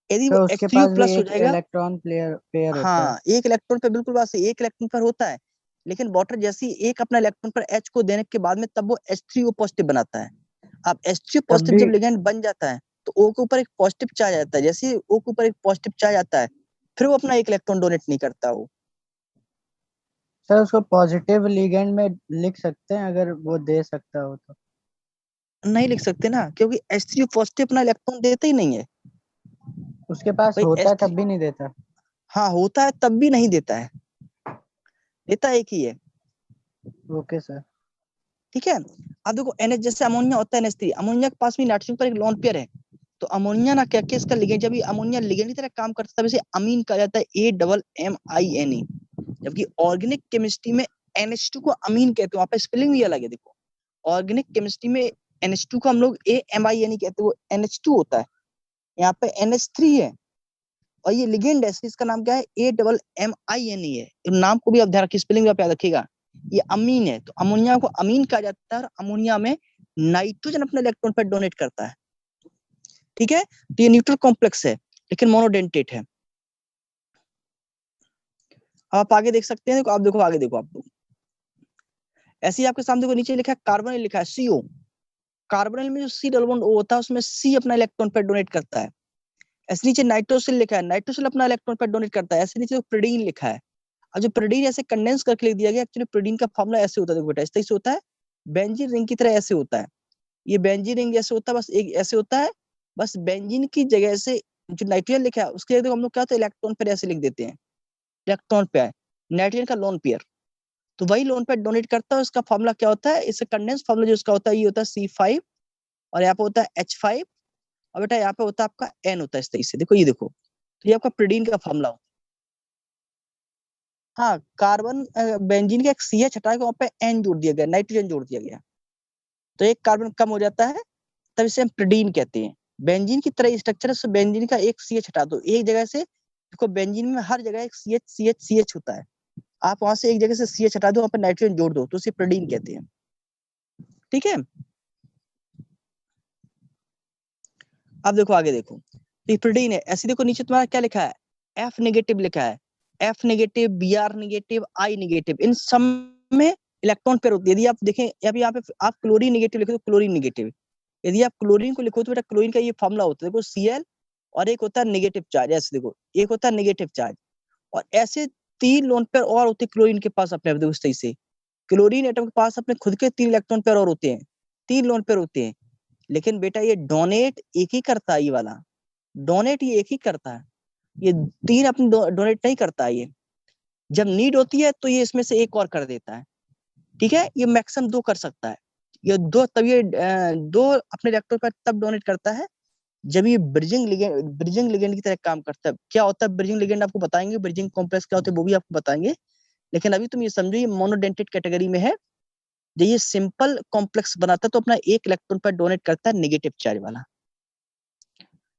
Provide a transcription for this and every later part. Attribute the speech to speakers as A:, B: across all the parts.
A: यदि वो
B: तो उसके
A: H3O
B: पास भी
A: प्लस हो
B: एक
A: जाएगा,
B: इलेक्ट्रॉन पेयर होता है।
A: हाँ एक इलेक्ट्रॉन पे बिल्कुल बात सही, एक इलेक्ट्रॉन पर होता है, लेकिन वाटर जैसी एक अपना इलेक्ट्रॉन पर H को देने के बाद में तब वो H3O पॉजिटिव बनाता है। अब H3O
B: तब
A: पॉजिटिव
B: भी
A: जब लिगेंड बन जाता है तो O के ऊपर एक पॉजिटिव चार्ज आता है, जैसे ही O के ऊपर एक पॉजिटिव चार्ज आता है फिर वो अपना एक इलेक्ट्रॉन डोनेट नहीं करता वो।
B: सर उसको पॉजिटिव लिगेंड में लिख सकते हैं अगर वो दे सकता हो तो।
A: नहीं लिख सकते ना, क्योंकि H3O पॉजिटिव अपना इलेक्ट्रॉन देता ही नहीं है
B: उसके पास
A: भाई।
B: होता है
A: H3
B: तब भी नहीं देता।
A: हाँ होता है तब भी नहीं देता है, देता एक ही है।
B: Okay sir.
A: ठीक है। अब देखो NH जैसे अमोनिया होता है NH3, अमोनिया के पास भी नाइट्रोजन पर एक लोन पेयर है, तो अमोनिया ना क्या क्या इसका लिगेंड, जब ये अमोनिया लिगेंड की तरह काम करता है, इसे अमीन कहा जाता है, AMMINE। जबकि ऑर्गेनिक केमिस्ट्री में NH2 को अमीन कहते हैं, वहां पे स्पेलिंग भी अलग है देखो। ऑर्गेनिक केमिस्ट्री में NH2 को हम लोग AMINE कहते हैं, वो NH2 होता है, यहाँ पे NH3 है। और ये लिगेंड है, इसका नाम क्या है, AMMINE है। नाम को भी आप ध्यान रखिए, स्पेलिंग भी आप याद रखिएगा। ये अमीन है, तो अमोनिया को अमीन कहा जाता है, और अमोनिया में नाइट्रोजन अपने इलेक्ट्रॉन पर डोनेट करता है। ठीक है, तो ये न्यूट्रल कॉम्प्लेक्स है लेकिन मोनोडेंटेट है। आप आगे देख सकते हैं, देखो आप देखो आगे देखो, आप ऐसे ही आपके सामने देखो नीचे लिखा है कार्बोनिल, लिखा है CO। कार्बोनिल में जो C डबल बॉन्ड O होता है उसमें C अपना इलेक्ट्रॉन पर डोनेट करता है। ऐसे नीचे नाइट्रोसिल लिखा है, नाइट्रोसिल अपना इलेक्ट्रॉन पर डोनेट करता है। ऐसे नीचे प्रोडीन लिखा है, और जो प्रोडीन ऐसे कंडेंस करके लिख दिया गया, एक्चुअली प्रोडीन का फॉर्मूला ऐसे होता है, देखो बेटा इस तरह से होता है, बेंजीन रिंग की तरह ऐसे होता है। ये बेंजीन रिंग जैसे होता है, बस एक ऐसे होता है, बस बेंजीन की जगह से जो नाइट्रोजन लिखा है उसके जगह हम लोग क्या होता है, इलेक्ट्रॉन पेयर ऐसे लिख देते हैं, इलेक्ट्रॉन पेयर, नाइट्रोजन का लोन पेयर। तो वही लोन पेयर डोनेट करता है, उसका फॉर्मूला क्या होता है, इससे कंडेंस फॉर्मूला जो उसका होता है, ये होता है C5, और यहाँ पे होता है H5, और बेटा यहाँ पे होता है आपका N होता है, इस तरीके से देखो, ये देखो, तो ये आपका प्रोडीन का फॉर्मूला होता है। हाँ कार्बन बेंजीन का एक CH हटा के वहां पे N जोड़ दिया गया, नाइट्रोजन जोड़ दिया गया, तो एक कार्बन कम हो जाता है, तब इसे हम प्रोडीन कहते हैं। बेंजीन की तरह स्ट्रक्चर है, बेंजीन का एक CH हटा दो एक जगह से, देखो बेंजीन में हर जगह एक CH होता है, आप वहां से एक जगह से CH हटा दो, वहां पर नाइट्रोजन जोड़ दो, तो उसे प्रोडीन कहते हैं। ठीक है, अब देखो आगे देखो, तो प्रोटीन है ऐसे, देखो नीचे तुम्हारा क्या लिखा है, F नेगेटिव लिखा है, F negative, Br negative, I negative, इन सब में इलेक्ट्रॉन पेयर होती है। यदि आप देखें अभी यहाँ पे आप क्लोरीन नेगेटिव लिखो तो क्लोरीन नेगेटिव, यदि आप क्लोरीन को लिखो तो बेटा क्लोरीन का ये फॉर्मूला होता है, देखो Cl, और एक होता है नेगेटिव चार्ज, ऐसे देखो एक होता है नेगेटिव चार्ज, और ऐसे 3 लोन पेयर और होते हैं क्लोरीन के पास अपने, देखो इस तरीके से क्लोरीन एटम के पास अपने खुद के 3 इलेक्ट्रॉन पेयर और होते हैं, 3 लोन पेयर होते हैं। लेकिन बेटा ये डोनेट एक ही करता है, ये वाला डोनेट ये एक ही करता है, ये 3 अपनी डोनेट नहीं करता है। ये जब नीड होती है तो ये इसमें से एक और कर देता है। ठीक है, ये मैक्सिमम 2 कर सकता है, ये 2, तब ये 2 अपने रिएक्टर पर तब डोनेट करता है जब ये ब्रिजिंग लिगेंड की तरह काम करता है। क्या होता है ब्रिजिंग लिगेंड, आपको बताएंगे, ब्रिजिंग कॉम्प्लेक्स क्या होता है वो भी आपको बताएंगे, लेकिन अभी तुम ये समझो ये मोनोडेंटेट कैटेगरी में है। जब ये सिंपल कॉम्प्लेक्स बनाता है तो अपना एक इलेक्ट्रॉन पर डोनेट करता है नेगेटिव चार्ज वाला।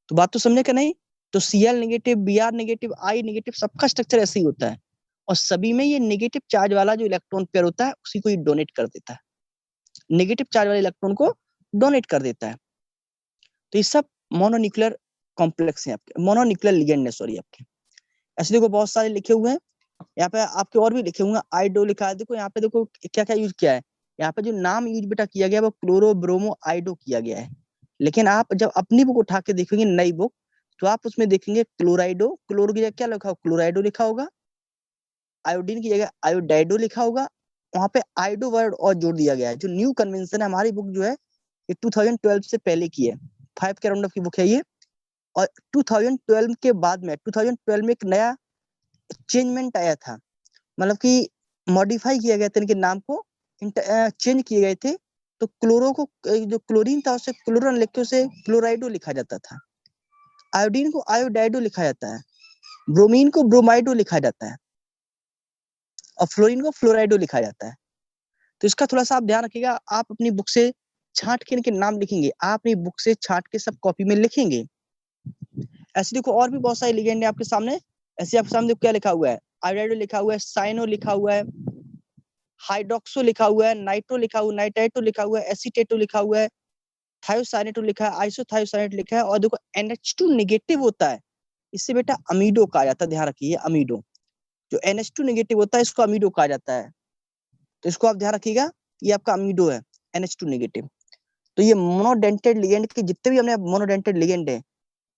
A: तो बात तो समझे कि नहीं, तो Cl negative, Br negative, I negative, सबका स्ट्रक्चर ऐसे ही होता है, और सभी में ये नेगेटिव चार्ज वाला जो इलेक्ट्रॉन पेयर होता है उसी को ये डोनेट कर देता है, नेगेटिव चार्ज वाले इलेक्ट्रॉन को डोनेट कर देता है। तो ये सब मोनोन्यूक्लियर कॉम्प्लेक्स है आपके, मोनोन्यूक्लियर लिगेंड है, सॉरी आपके। ऐसे देखो बहुत सारे लिखे हुए हैं, यहाँ पे आपके और भी लिखे हुए हैं, आइडो लिखा है, देखो यहाँ पे देखो क्या क्या यूज किया है, यहाँ पे जो नाम यूज बेटा किया गया है वो क्लोरो ब्रोमो आइडो किया गया है। लेकिन आप जब अपनी बुक उठा के देखेंगे नई बुक, तो आप उसमें देखेंगे क्लोराइडो, क्लोरो की जगह क्या लिखा होगा, क्लोराइडो लिखा होगा, आयोडीन की जगह आयोडाइडो लिखा होगा, वहां पे आइडो वर्ड और जोड़ दिया गया है। जो न्यू कन्वेंशन है, हमारी बुक जो है ये 2012 से पहले की है, 5 के राउंड ऑफ की बुक है ये, और 2012 के बाद में 2012 में एक नया चेंजमेंट आया था, मतलब कि मॉडिफाई किया गया था, इनके नाम को चेंज किए गए थे। तो क्लोरो को जो क्लोरीन था उसे क्लोरन लिख के उसे क्लोराइडो लिखा जाता था, आयोडीन को आयोडाइडो लिखा जाता है, ब्रोमीन को ब्रोमाइडो लिखा जाता है, और फ्लोरीन को फ्लोराइडो लिखा जाता है। तो इसका थोड़ा सा आप ध्यान रखिएगा, आप अपनी बुक से छांट के इनके नाम लिखेंगे, आप अपनी बुक से छांट के सब कॉपी में लिखेंगे। ऐसे देखो और भी बहुत सारे लिगेंड है आपके सामने, ऐसे आपके सामने क्या लिखा हुआ है, आयोडाइडो लिखा हुआ है, साइनो लिखा हुआ है, हाइड्रोक्सो लिखा हुआ है, नाइट्रो लिखा हुआ है, नाइट्राइटो लिखा हुआ है, एसीटेटो लिखा हुआ है, थायोसाइनेटो लिखा है, आइसोथायोसाइनेट लिखा है, और देखो NH2 नेगेटिव होता है, इससे बेटा अमीडो कहा जाता है, ध्यान रखिए अमीडो। जो NH2 नेगेटिव होता है इसको अमीडो कहा जाता है, तो इसको आप ध्यान रखिएगा, ये आपका अमीडो है NH2 नेगेटिव। तो ये मोनोडेंटेड लिगेंड के जितने भी हमने मोनोडेंटेड लिगेंड है,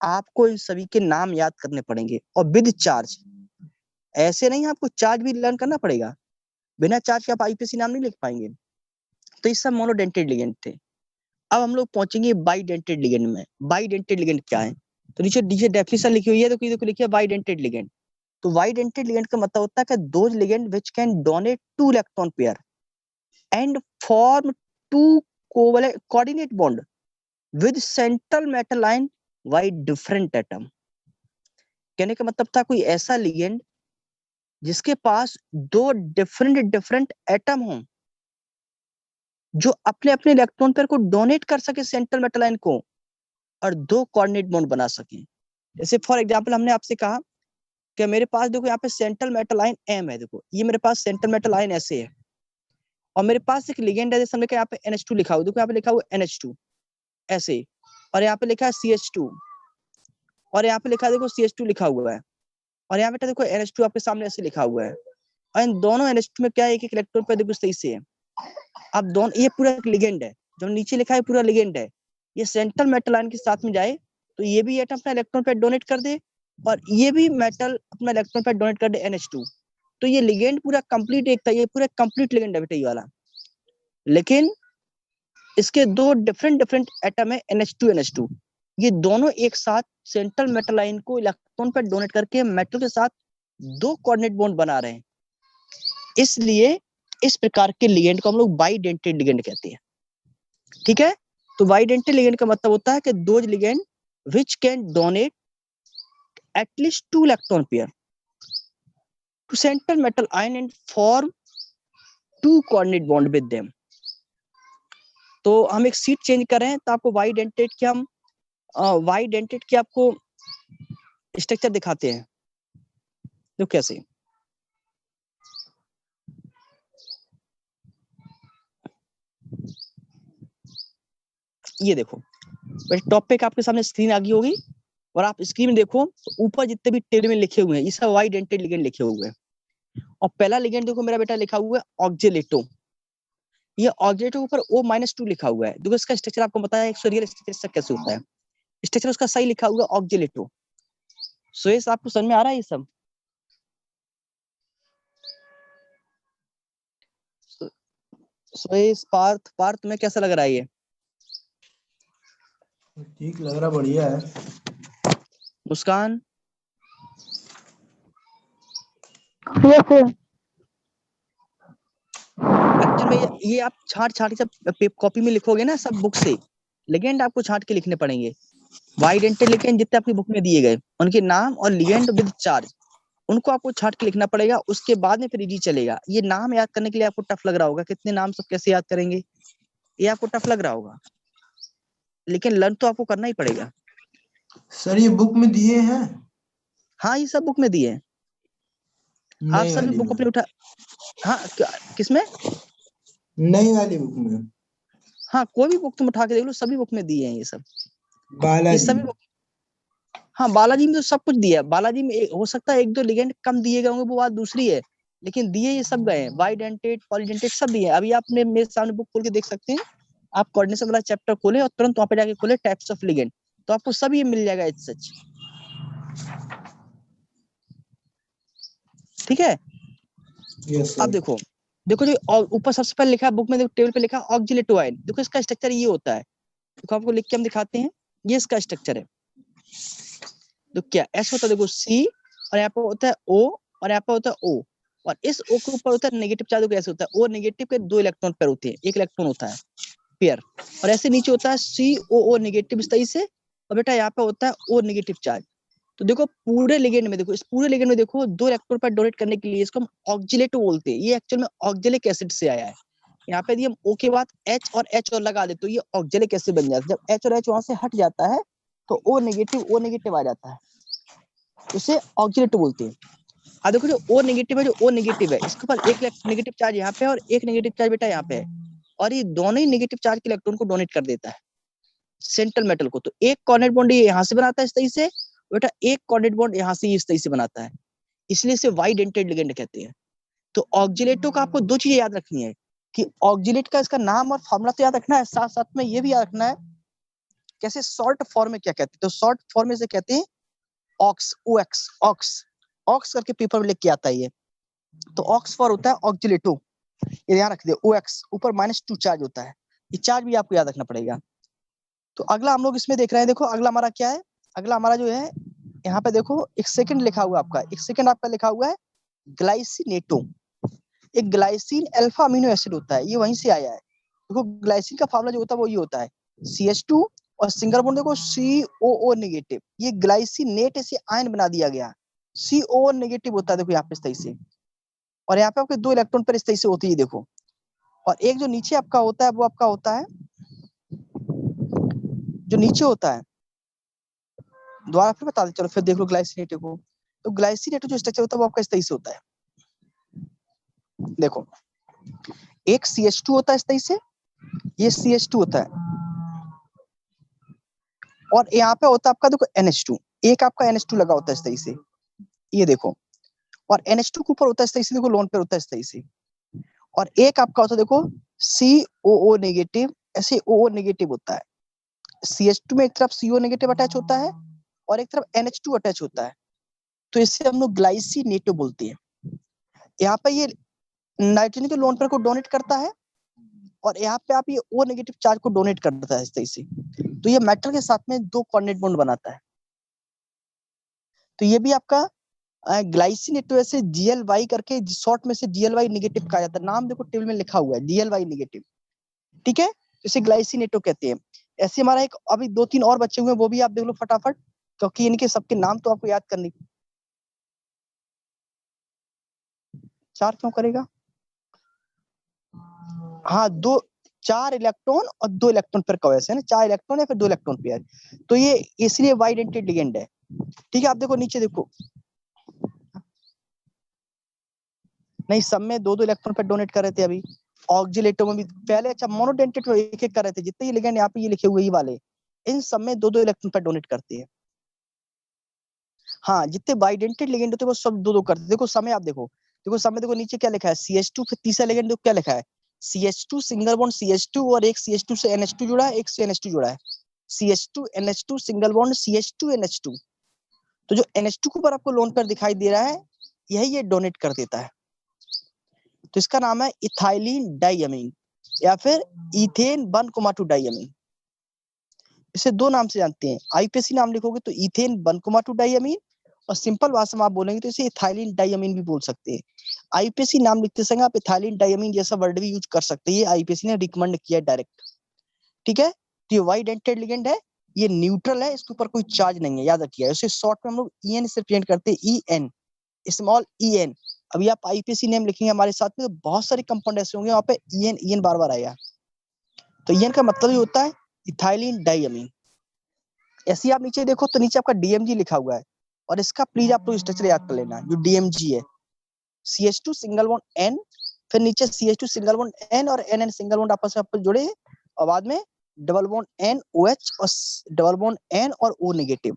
A: आपको इन सभी के नाम याद करने पड़ेंगे और विद चार्ज। ऐसे नहीं, आपको चार्ज भी लर्न करना पड़ेगा, बिना चार्ज के आप IUPAC नाम नहीं लिख पाएंगे। तो ये सब मोनोडेंटेड लिगेंड थे। अब हम लोग पहुंचेंगे बाइडेंटेड लिगेंड में। बाइडेंटेड लिगेंड क्या है, तो नीचे नीचे डेफिनेशन लिखी हुई है, तो देखो लिखिए बाइडेंटेड लिगेंड। तो बाइडेंटेड लिगेंड का मतलब होता है कि those ligand which can donate 2 electron pair and form 2 coordinate bond with central metal ion by different atom. कहने का मतलब था कोई ऐसा लिगेंड जिसके पास 2 डिफरेंट एटम हों जो अपने अपने इलेक्ट्रॉन पेयर को डोनेट कर सके सेंट्रल मेटल आयन को, और 2 कोऑर्डिनेट बॉन्ड बना सके। जैसे फॉर एग्जांपल हमने आपसे कहा कि मेरे पास देखो यहाँ पे सेंट्रल मेटल आयन M है, देखो ये मेरे पास सेंट्रल मेटल आयन ऐसे है, और मेरे पास एक लिगेंड है, जैसे हमने कहा यहाँ पे NH2 लिखा हुआ, देखो यहाँ पे लिखा हुआ NH2 ऐसे, और यहाँ पे लिखा है CH2, और यहाँ पे लिखा है देखो CH2 लिखा हुआ है, और यहाँ पे देखो NH2 आपके सामने ऐसे लिखा हुआ है, और इन दोनों NH2 में क्या है, एक एक इलेक्ट्रॉन पे देखो सही से है। अब दोनों, ये पूरा लिगेंड है, जो नीचे लिखा है पूरा लिगेंड है, ये सेंट्रल मेटल आयन के साथ में जाए तो ये भी एटम अपना इलेक्ट्रॉन पे डोनेट कर दे, और ये भी मेटल अपना इलेक्ट्रॉन पे डोनेट कर दे NH2। तो ये लिगेंड पूरा कंप्लीट एक था, ये पूरा कंप्लीट लिगेंड है बेटा ये वाला। लेकिन इसके 2 डिफरेंट एटम है NH2 ये दोनों एक साथ सेंट्रल मेटल आयन को इलेक्ट्रॉन पे डोनेट करके मेटल के साथ 2 कोऑर्डिनेट बॉन्ड बना रहे हैं। इसलिए इस प्रकार के लिगेंड को हम लोग बाइडेंटेड लिगेंड कहते हैं। ठीक है, तो बाइडेंटेड लिगेंड का मतलब होता है कि those ligand which can donate at least 2 electron pair to central metal ion and form 2 coordinate bond with them. तो हम एक सीट चेंज कर रहे हैं, तो आपको बाइडेंटेड की हम बाइडेंटेड की आपको स्ट्रक्चर दिखाते हैं। तो कैसे, ये देखो टॉपिक आपके सामने स्क्रीन आ गई होगी, और आप स्क्रीन में देखो तो ऊपर जितने भी टेबल में लिखे हुए हैं ये सब बाइडेंटेड लिगेंड लिखे हुए हैं। और पहला लिगेंड देखो मेरा बेटा लिखा हुआ है ऑक्जेलेटो, ये ऑक्जेलेटो के ऊपर O-2 लिखा हुआ है। देखो इसका स्ट्रक्चर आपको बताया है, रियल स्ट्रक्चर कैसे होता है, स्ट्रक्चर उसका सही लिखा हुआ ऑक्जेलेटो। सुरेश आपको समझ में आ रहा है ये सब? सुरेश, पार्थ तुम्हें कैसा लग रहा है ये?
C: ठीक लग रहा, बढ़िया है।
A: मुस्कान? एक्चुअली में ये आप छाट के सब कॉपी में लिखोगे ना सब बुक से, लिगेंड आपको छाट के लिखने पड़ेंगे। बाइडेंटेड लिगेंड जितने आपकी बुक में दिए गए उनके नाम और लिगेंड विद चार्ज, उनको आपको छाट के लिखना पड़ेगा। उसके बाद में फिर इजी चलेगा। ये नाम याद करने के लिए आपको टफ लग रहा होगा, कितने नाम सब कैसे याद करेंगे, ये आपको टफ लग रहा होगा, लेकिन लर्न तो आपको करना ही पड़ेगा।
C: सर ये बुक में दिए हैं?
A: हाँ ये सब बुक में दिए हैं, आप सभी बुक अपने उठा। हाँ किसमें?
C: नई वाली बुक में।
A: हाँ कोई भी बुक तुम उठा के देख लो, सभी बुक में दिए हैं ये सब, ये
C: बालाजी।
A: सभी बुक। हाँ बालाजी में तो सब कुछ दिया है। बालाजी में हो सकता है 1-2 लिगेंड कम दिए गए होंगे, वो बात दूसरी है, लेकिन दिए ये सब गए हैं, बाइडेंटेड पॉलीडेंटेड सब दिए हैं। अभी आपने मेरे सामने बुक खोल के देख सकते हैं, आप कोऑर्डिनेशन वाला चैप्टर खोले और तुरंत वहां पे जाके खोले टाइप्स ऑफ लिगेंड, तो आपको सब ये मिल जाएगा इट्स सच। ठीक है,
C: यस
A: अब
C: सर।
A: देखो जो ऊपर सबसे पहले लिखा है बुक में, देखो टेबल पे लिखा ऑक्जिलेटो आयन। देखो इसका स्ट्रक्चर ये होता है, देखो आपको लिख के हम दिखाते हैं, ये इसका स्ट्रक्चर है। तो क्या ऐसा होता है, देखो C, और यहाँ पे होता है O, और यहाँ पे होता है O, और इस O के ऊपर होता है नेगेटिव चार्ज। देखो ऐसे होता है, O नेगेटिव के 2 इलेक्ट्रॉन पेयर होते हैं, एक इलेक्ट्रॉन होता है पेयर, और ऐसे नीचे होता है COO नेगेटिव इस तरह से, और बेटा यहाँ पे होता है O नेगेटिव चार्ज। तो देखो पूरे लिगेंड में, देखो इस पूरे लिगेंड में देखो 2 इलेक्ट्रॉन पेयर डोनेट करने के लिए इसको हम ऑक्जिलेटो बोलते हैं। ये एक्चुअल में ऑक्जेलिक एसिड से आया है। यहाँ पे यदि हम O के बाद H और लगा दे तो ये ऑक्जेलिक एसिड बन जाता है। जब H और H वहां से हट जाता है तो O नेगेटिव आ जाता है, उसे ऑक्जिलेटो बोलते हैं। अब देखो जो O नेगेटिव है, जो O नेगेटिव है इसके ऊपर एक नेगेटिव चार्ज यहाँ पे और एक नेगेटिव चार्ज बेटा यहाँ पे है, और ये दोनों ही नेगेटिव चार्ज के इलेक्ट्रॉन को डोनेट कर देता है सेंट्रल मेटल को। तो एक कॉर्नर बॉन्ड ये यहाँ से बनाता है इस तरीके से, बेटा एक कोऑर्डिनेट बॉन्ड यहाँ से इस तरह से बनाता है, इसलिए इसे वाइडेंटेड लिगेंड कहते हैं। तो ऑक्जिलेटो का आपको दो चीजें याद रखनी है कि ऑक्जिलेट का इसका नाम और फॉर्मूला तो याद रखना है, साथ साथ में ये भी याद रखना है कैसे शॉर्ट फॉर्म में क्या कहते हैं। तो शॉर्ट फॉर्म में से कहते हैं ऑक्स, ओएक्स, ऑक्स, ऑक्स करके पेपर में लिख के आता है ये। तो ऑक्स फॉर होता है ऑक्जिलेटो, ये ध्यान रख दियो, ओएक्स ऊपर -2 चार्ज होता है, ये चार्ज भी आपको याद रखना पड़ेगा। तो अगला हम लोग इसमें देख रहे हैं, देखो अगला हमारा क्या है, अगला हमारा जो है यहाँ पे देखो एक सेकंड लिखा हुआ आपका, एक सेकंड आपका लिखा हुआ है ग्लाइसिनेटो। एक ग्लाइसिन अल्फा अमीनो एसिड होता है, ये वहीं से आया है। देखो ग्लाइसिन का फार्मूला जो होता है वो ये होता है CH2 और सिंगल बॉन्ड देखो COO नेगेटिव, ये ग्लाइसिनेट से आयन बना दिया गया, COO नेगेटिव होता है देखो यहाँ पे इस तरह से, और यहाँ पे आपके 2 इलेक्ट्रॉन पर इस तरह से होती है देखो। और एक जो नीचे आपका होता है वो आपका होता है, जो नीचे होता है, दोबारा फिर बता दे, चलो फिर देख लो ग्लाइसिनेटो को। तो ग्लाइसिनेटो जो स्ट्रक्चर होता है वो आपका इस तरह से होता है, देखो एक CH2 होता है इस तरह से, ये CH2 होता है, और यहाँ पे होता है आपका देखो NH2, एक आपका NH2 लगा होता है इस तरह से, ये देखो, और NH2 के ऊपर होता है इस तरह से, देखो लोन पे होता है इस तरह से, और एक आपका होता है देखो COO नेगेटिव, ऐसे OO नेगेटिव होता है। CH2 में एक तरफ CO नेगेटिव अटैच होता है और एक तरफ NH2 अटैच होता है, तो इसे हम लोग ग्लाइसिनेटो बोलते हैं। यहाँ पे ये नाइट्रोजन के लोन पेयर को डोनेट करता है, और यहाँ पे आप ये O नेगेटिव चार्ज को डोनेट करता है इस तरह से, तो ये मेटल के साथ में 2 कोऑर्डिनेट बॉन्ड बनाता है। तो ये भी आपका ग्लाइसिनेटो से GLY करके शॉर्ट में से GLY नेगेटिव कहा जाता है, नाम देखो टेबल में लिखा हुआ है GLY नेगेटिव, ठीक है, इसे ग्लाइसिनेटो कहते हैं। ऐसे हमारा एक अभी 2-3 और बचे हुए हैं, वो भी आप देख लो फटाफट, क्योंकि इनके सबके नाम तो आपको याद करने। 4 क्यों करेगा, हाँ 4 इलेक्ट्रॉन और 2 इलेक्ट्रॉन पेयर का वैसे है ना, 4 इलेक्ट्रॉन या फिर 2 इलेक्ट्रॉन पेयर, तो ये इसलिए वाइडेंटेड लिगेंड है, ठीक है। आप देखो नीचे देखो, नहीं सब में 2-2 इलेक्ट्रॉन पेयर डोनेट कर रहे थे अभी, ऑक्जिलेटो में भी पहले, अच्छा मोनोडेंटेट एक एक कर रहे थे, जितने ये लिगेंड यहाँ पे ये लिखे हुए ही वाले, इन सब में 2-2 इलेक्ट्रॉन पेयर डोनेट करते हैं। हाँ जितने बाइडेंटेड लिगेंड होते हैं वो सब 2-2 करते हैं। देखो समय आप देखो, देखो समय देखो नीचे क्या लिखा है CH2, फिर तीसरा लिगेंड क्या लिखा है CH2 सिंगल बॉन्ड CH2, और एक CH2 से NH2 जुड़ा है, एक से NH2 जुड़ा है, CH2 NH2 single bond CH2 NH2। तो जो NH2 के ऊपर आपको लोन पेयर दिखाई दे रहा है, यही ये डोनेट कर देता है, तो इसका नाम है इथाइलिन डाइअमीन या फिर इथेन 1,2 डाइअमीन। इसे 2 नाम से जानते हैं, IUPAC नाम लिखोगे तो इथेन 1,2 डाइअमीन, और सिंपल भाषा में आप बोलेंगे तो इसे इथाइलिन डाइअमीन भी बोल सकते हैं। IUPAC नाम लिखते समय आप इथाइलिन डाइअमीन जैसा वर्ड भी यूज कर सकते हैं, ये IUPAC ने रिकमेंड किया है डायरेक्ट, ठीक है। तो ये वाइडेंटेड लिगेंड है, ये न्यूट्रल है, इसके ऊपर कोई चार्ज नहीं है, याद रखिए। इसे शॉर्ट में हम लोग EN से प्रेजेंट करते हैं, EN, स्मॉल EN। अभी आप IUPAC नेम लिखेंगे हमारे साथ में तो बहुत सारे कंपाउंड ऐसे होंगे वहां पे EN बार बार आएगा, तो EN का मतलब ये होता है इथाइलिन डाइअमीन। ऐसे आप नीचे देखो तो नीचे आपका DMG लिखा हुआ है, और इसका प्लीज आप लोग स्ट्रक्चर याद कर लेना, जो DMG है CH2 सिंगल बॉन्ड N, फिर नीचे CH2 सिंगल बॉन्ड N और NN सिंगल बॉन्ड आपस में जुड़े, और बाद में डबल बॉन्ड NOH और डबल बॉन्ड N और O नेगेटिव।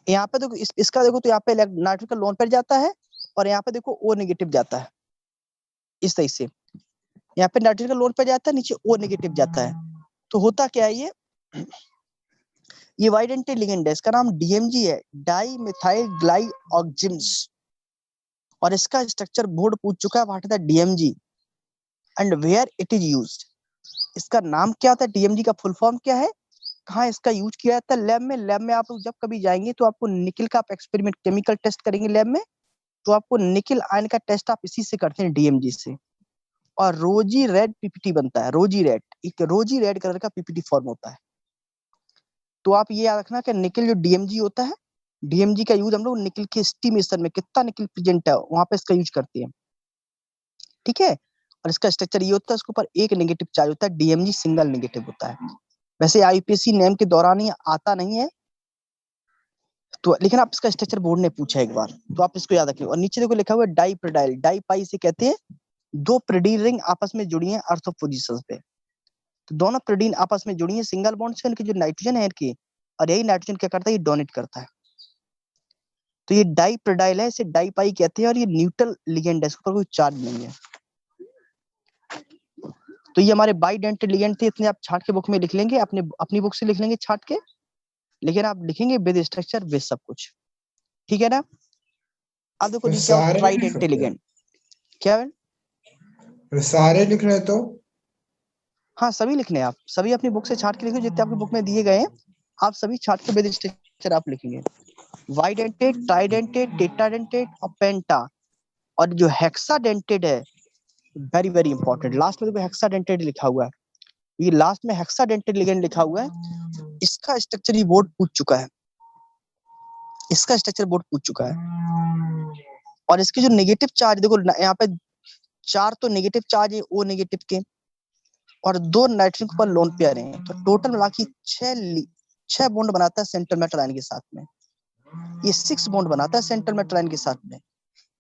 A: यहाँ पे देखो इसका देखो तो यहाँ पे नाइट्रोजन का लोन पेयर जाता है, और यहाँ पे देखो O नेगेटिव जाता है इस तरह से, यहाँ पे नाइट्रोजन का लोन पेयर जाता है, नीचे O नेगेटिव जाता है। तो होता क्या है ये वाइडेंटेड लिगेंड है, इसका नाम DMG है, डाई मिथाइल ग्लाइऑक्सिम्स, और इसका स्ट्रक्चर बोर्ड पूछ चुका है, what is the DMG and where it is used. इसका नाम क्या होता है, DMG का फुल फॉर्म क्या है, कहाँ इसका यूज किया जाता है लैब में। लैब में आप जब कभी जाएंगे तो आपको निकल का आप एक्सपेरिमेंट केमिकल टेस्ट करेंगे लैब में, तो आपको निकल आयन का टेस्ट आप इसी से करते हैं, DMG से, और रोजी रेड PPT बनता है, रोजी रेड, एक रोजी रेड कलर का PPT फॉर्म होता है। तो आप ये याद रखना कि निकल जो DMG होता है, DMG का यूज हम लोग निकल के एस्टिमेशन में कितना निकल प्रेजेंट है वहां पे इसका यूज करते हैं, ठीक है। और इसका स्ट्रक्चर ये होता है, इसके ऊपर एक नेगेटिव चार्ज होता है, DMG सिंगल नेगेटिव होता है। वैसे IUPAC नेम के दौरान ये आता नहीं है, तो लेकिन आप इसका स्ट्रक्चर बोर्ड ने पूछा एक बार, तो आप इसको याद रखिए। और नीचे देखो लिखा हुआ है डाइप्रिडाइल, डाइपाई से कहते हैं 2 प्रिडीन रिंग आपस में जुड़ी हैं अर्थ पोजीशंस पे, तो दोनों प्रिडीन आपस में जुड़ी हैं सिंगल बॉन्ड से, उनके जो नाइट्रोजन है इनकी, और यही नाइट्रोजन क्या करता है, ये डोनेट करता है। तो ये डाइप्रोडाइल है, इसे डाइपाई कहते हैं और ये न्यूट्रल लिगेंड है, इसके ऊपर कोई चार्ज नहीं है। तो ये हमारे बाइडेंटेड लिगेंड थे, इतने आप छाट के बुक में लिख लेंगे, अपनी बुक से लिख लेंगे छाट के, लेकिन आप लिखेंगे विद स्ट्रक्चर विद सब कुछ, ठीक है ना। अब देखो
C: तो
A: नीचे आओ,
C: सारे नहीं लिख
A: ट्राइडेंटेड
C: सकते?
A: लिगेंड। क्या है?
C: तो सारे लिख रहे तो?
A: हाँ सभी लिखने हैं आप, सभी अपनी बुक से छाट के लिखो, जितने आपकी बुक में दिए गए हैं आप सभी छाट के विद स्ट्रक्चर आप लिखेंगे। वाइडेंटेड, ट्राइडेंटेड, टेट्राडेंटेड और पेंटा। और जो हेक्साडेंटेड है, वेरी वेरी इंपॉर्टेंट, लास्ट में देखो हेक्साडेंटेड लिखा हुआ है, ये लास्ट में हेक्साडेंटेड लिगेंड लिखा हुआ है, इसका स्ट्रक्चर ये बोर्ड पूछ चुका है, इसका स्ट्रक्चर बोर्ड पूछ चुका है। और इसके जो नेगेटिव चार्ज देखो यहाँ पे 4 तो नेगेटिव चार्ज है ओ नेगेटिव के, और 2 नाइट्रोजन के ऊपर लोन पेयर हैं, तो टोटल मिला के 6 बॉन्ड बनाता है सेंट्रल मेटल आयन के साथ में, ये 6 बॉन्ड बनाता है सेंट्रल मेटल आयन के साथ में,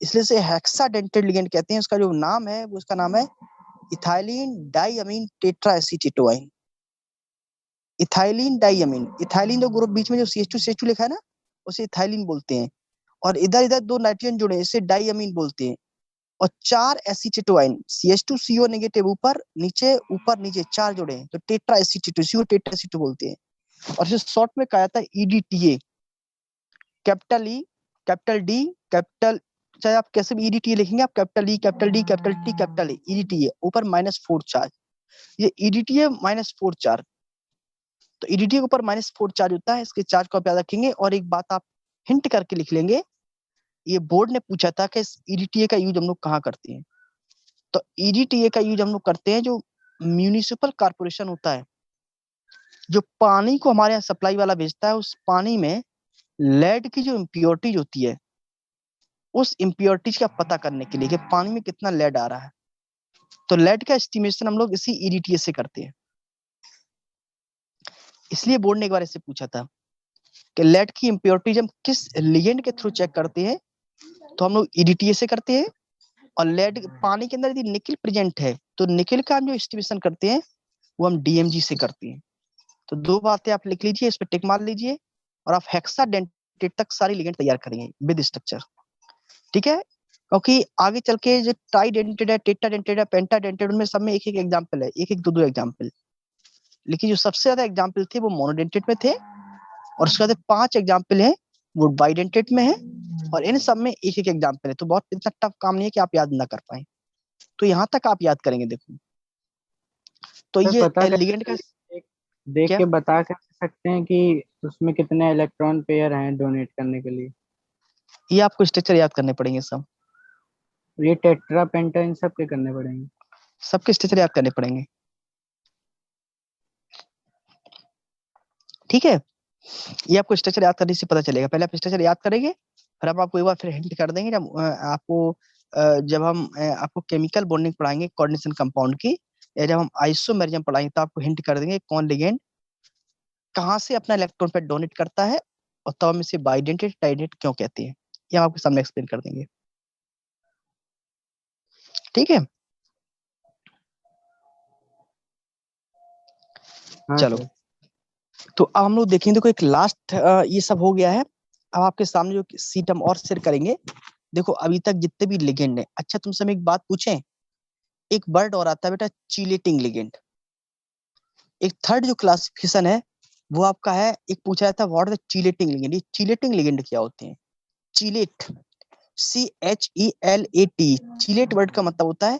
A: इसलिए से हेक्साडेंटेड लिगेंड कहते हैं। उसका जो नाम है वो उसका नाम है इथाइलिन डाइअमीन टेट्राएसीटेटोइन। इथाइलिन डाइअमीन, इथाइलिन जो ग्रुप बीच में जो CH2 लिखा है ना, उसे इथाइलिन बोलते हैं, और इधर इधर 2 नाइट्रोजन जुड़े इसे डाइअमीन बोलते हैं, और 4 एसीटेटोइन, CH2CO नेगेटिव ऊपर नीचे 4 जुड़े हैं, तो टेट्रा एसीटेटो, CO टेट्रा एसीटो बोलते हैं। और इसे शॉर्ट में कहा जाता है EDTA, capital E, capital D, capital, चाहे आप कैसे भी EDTA लिखेंगे, आप capital E, capital D, capital T, capital A, EDTA ऊपर -4 चार्ज, ये EDTA -4 चार्ज, तो EDTA के ऊपर -4 चार्ज होता है, इसके चार्ज को आप याद रखेंगे। और एक बात आप हिंट करके लिख लेंगे, ये बोर्ड ने पूछा था कि EDTA का यूज हम लोग कहाँ करते हैं, तो EDTA का यूज हम लोग करते हैं जो म्यूनिसिपल कॉर्पोरेशन होता है, जो पानी को हमारे यहाँ सप्लाई वाला भेजता है, उस पानी में लेड की जो इम्प्योरिटीज होती है, उस इम्प्योरिटीज का पता करने के लिए कि पानी में कितना लेड आ रहा है, तो लेड का एस्टिमेशन हम लोग इसी EDTA से करते हैं। इसलिए बोर्ड ने एक बार ऐसे पूछा था कि लेड की इम्प्योरिटीज हम किस लिगेंड के थ्रू चेक करते हैं, तो हम लोग EDTA से करते हैं। और लेड पानी के अंदर यदि निकल प्रेजेंट है, तो निकल का हम जो एस्टिमेशन करते हैं वो हम DMG से करते हैं। तो 2 बातें आप लिख लीजिए, इस पे टिक मार लीजिए, और आप हेक्साडेंटेड तक सारी लिगेंड तैयार करेंगे विद स्ट्रक्चर, ठीक है। क्योंकि आगे चल के जो ट्राइडेंटेड है, टेट्राडेंटेड है, पेंटाडेंटेड, उनमें सब में एक एक एग्जांपल है, एक एक दो एग्जांपल, लेकिन जो सबसे ज्यादा एग्जांपल थे वो मोनोडेंटेड में थे, और उसके बाद 5 एग्जांपल है वो बाइडेंटेड में है, और इन सब में एक एक एग्जांपल है, तो बहुत इतना टफ काम नहीं है कि आप याद ना कर पाए, तो यहाँ तक आप याद करेंगे। देखो तो
B: सर
A: ये
B: पता
A: लिगेंड का
B: एक देख
A: क्या,
B: के बता कर सकते हैं कि उसमें कितने इलेक्ट्रॉन पेयर हैं डोनेट करने के लिए?
A: ये आपको स्ट्रक्चर याद करने पड़ेंगे, सब
B: ये टेट्रा पेंटा इन सब के करने पड़ेंगे?
A: सबके स्ट्रक्चर याद करने पड़ेंगे, ठीक है। ये आपको स्ट्रक्चर याद करने से पता चलेगा, पहले आप स्ट्रक्चर याद करेंगे, फिर हम आपको एक बार फिर हिंट कर देंगे जब जब हम आपको केमिकल बॉन्डिंग पढ़ाएंगे कोऑर्डिनेशन कंपाउंड की, या जब हम आइसोमेरिज्म पढ़ाएंगे तो आपको हिंट कर देंगे कौन लिगेंड कहाँ से अपना इलेक्ट्रॉन पेयर डोनेट करता है, और तब हम इसे बाइडेंटेड टाइडेंट क्यों कहते हैं, ये हम आपके सामने एक्सप्लेन कर देंगे, ठीक है।
B: हाँ
A: चलो
B: सर।
A: तो अब हम लोग देखेंगे, देखो एक लास्ट ये सब हो गया है, अब आपके सामने जो सीट हम और शेयर करेंगे। देखो अभी तक जितने भी लिगेंड है, अच्छा तुमसे हम एक बात पूछें, एक वर्ड और आता है बेटा, चीलेटिंग लिगेंड। एक थर्ड जो क्लासिफिकेशन है वो आपका है, एक पूछा जाता है व्हाट इज द चीलेटिंग लिगेंड, ये चीलेटिंग लिगेंड क्या होते हैं। चीलेट, CHELAT, चीलेट वर्ड का मतलब होता है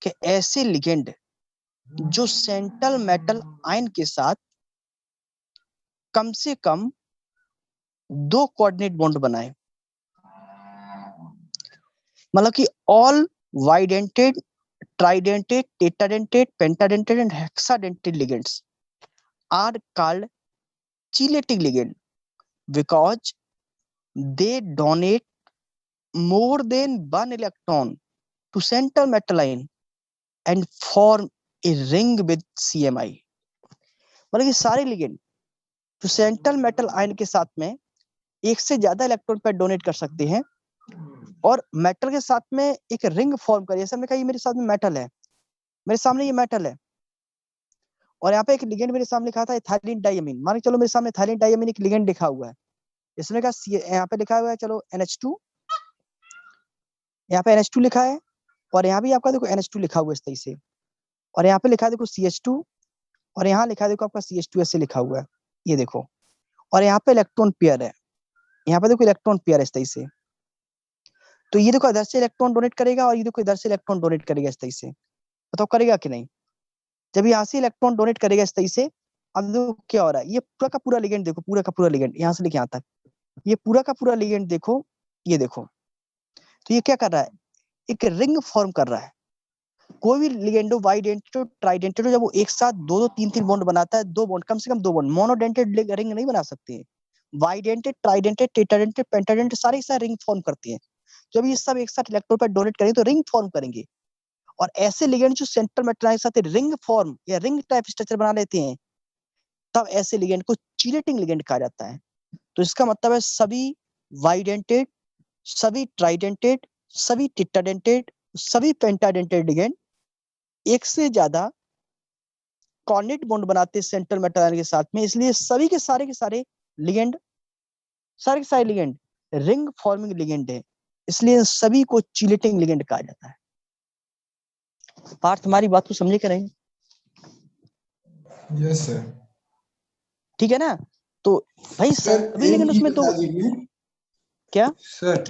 A: कि ऐसे लिगेंड जो सेंट्रल मेटल आयन के साथ कम से कम 2 कोऑर्डिनेट बॉन्ड बनाए, मतलब कि all bidentate, tridentate, tetradentate, pentadentate and hexadentate ligands are called chelating ligand because they donate more than 1 electron to central metal ion and form a ring with CMI। मतलब कि सारे ligand जो central metal ion के साथ में एक से ज्यादा इलेक्ट्रॉन पेयर डोनेट कर सकते हैं, और मेटल के साथ में एक रिंग फॉर्म करिए, जैसे हमने कहा ये मेरे साथ में मेटल है, मेरे सामने ये मेटल है, और यहाँ पे एक लिगेंड मेरे सामने लिखा था इथाइलिन डाइअमीन, मान के चलो मेरे सामने इथाइलिन डाइअमीन एक लिगेंड लिखा हुआ है, इसमें का यहाँ पे लिखा हुआ है, चलो NH2, यहाँ पे NH2 लिखा है, और यहाँ भी आपका देखो NH2 लिखा हुआ है इस तरीके से, और यहाँ पे लिखा है देखो CH2, और यहाँ लिखा है देखो आपका CH2 ऐसे लिखा हुआ है, ये देखो, और यहाँ पे इलेक्ट्रॉन पेयर है, यहाँ पे देखो इलेक्ट्रॉन पेयर है इस तरीके से। तो ये देखो इधर से इलेक्ट्रॉन डोनेट करेगा, और ये देखो इधर से इलेक्ट्रॉन डोनेट करेगा इस तरीके से, बताओ करेगा कि नहीं? जब यहाँ से इलेक्ट्रॉन डोनेट करेगा इस तरीके से, अब देखो क्या हो रहा है, ये पूरा का पूरा लिगेंड देखो, पूरा का पूरा लिगेंड यहाँ से लेके यहाँ तक, ये पूरा का पूरा लिगेंड देखो, ये देखो, तो ये क्या कर रहा है, एक रिंग फॉर्म कर रहा है। कोई भी लिगेंडो बाइडेंटेड ट्राइडेंटेड जब वो एक साथ दो दो तीन तीन बॉन्ड बनाता है, दो बॉन्ड, कम से कम दो बॉन्ड, मोनोडेंटेड रिंग नहीं बना सकते, बाइडेंटेड ट्राइडेंटेड टेट्राडेंटेड पेंटाडेंटेड सारे रिंग फॉर्म करते हैं। जब ये सब एक साथ इलेक्ट्रॉन पर डोनेट करेंगे तो रिंग फॉर्म करेंगे, और ऐसे लिगेंड जो सेंटर मेटल के साथ रिंग फॉर्म या रिंग टाइप स्ट्रक्चर बना लेते हैं, तब ऐसे लिगेंड को चिलेटिंग लिगेंड कहा जाता है। तो इसका मतलब है सभी बाइडेंटेड, सभी ट्राइडेंटेड, सभी टेट्राडेंटेड, सभी पेंटाडेंटेड लिगेंड एक से ज्यादा कॉर्नेट बॉन्ड बनाते हैं सेंट्रल मेटल के साथ में, इसलिए सभी के सारे लिगेंड, सारे के सारे लिगेंड रिंग फॉर्मिंग लिगेंड है, इसलिए सभी को चिलेटिंग लिगेंड कहा जाता है। पार्थ तुम्हारी बात को समझे क्या नहीं?
C: Yes sir.
A: ठीक है ना? तो भाई
C: सर
A: सभी
C: एक
A: लिगेंड
C: चीज
A: उसमें तो
C: बता दीजिए
A: क्या,
C: सर,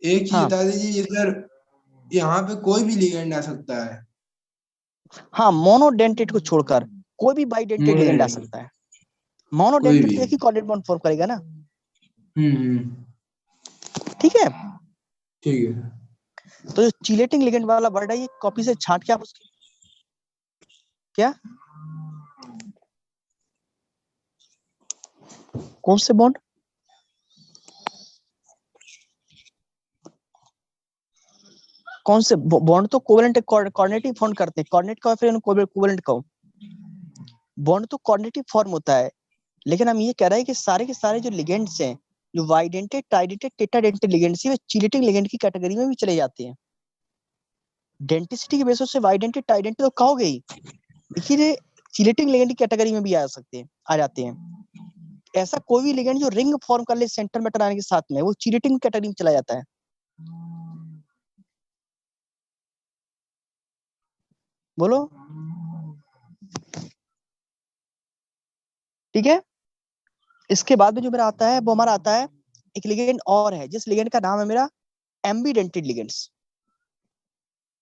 C: एक चीज
A: हाँ
C: बता दीजिए सर, यहाँ पे कोई भी लिगेंड आ सकता है?
A: हाँ, मोनोडेंटेड को छोड़कर कोई भी बाइडेंटेड लिगेंड आ सकता है।
C: कोई
A: मोनोडेंटेड
C: भी।
A: तो एक ही कॉर्नेट बॉन्ड फॉर्म करेगा ना,
C: हम्म।
A: ठीक है?
C: ठीक है।
A: तो जो चिलेटिंग लिगेंड वाला वर्ड है, ये कॉपी से छांट के आप उसकी क्या, कौन से बॉन्ड, कौन से बॉन्ड तो कोवेलेंट कॉर्नेटिव फॉर्म करते हैं, कॉर्नेट का फिर कोवेलेंट का बॉन्ड तो कॉर्नेटिव फॉर्म होता है, लेकिन हम ये कह रहे हैं कि सारे के सारे जो लिगेंड्स हैं, जो बाइडेंटेड ट्राइडेंटेड टेट्राडेंटेड लिगेंड्स हैं, वे चिलेटिंग लिगेंड की कैटेगरी में भी चले जाते हैं। डेंटिसिटी के बेसिस से बाइडेंटेड ट्राइडेंटेड तो कहोगे ही, देखिए चिलेटिंग लिगेंड की कैटेगरी में भी आ सकते हैं, आ जाते हैं। ऐसा कोई भी लिगेंड जो रिंग फॉर्म कर ले सेंटर मेटल आने के साथ में, वो चिलेटिंग कैटेगरी में चला जाता है। बोलो, ठीक है? इसके बाद में जो मेरा आता है, वो हमारा आता है एक लिगेंड और है, जिस लिगेंड का नाम है मेरा एम्बीडेंटेड लिगेंड्स।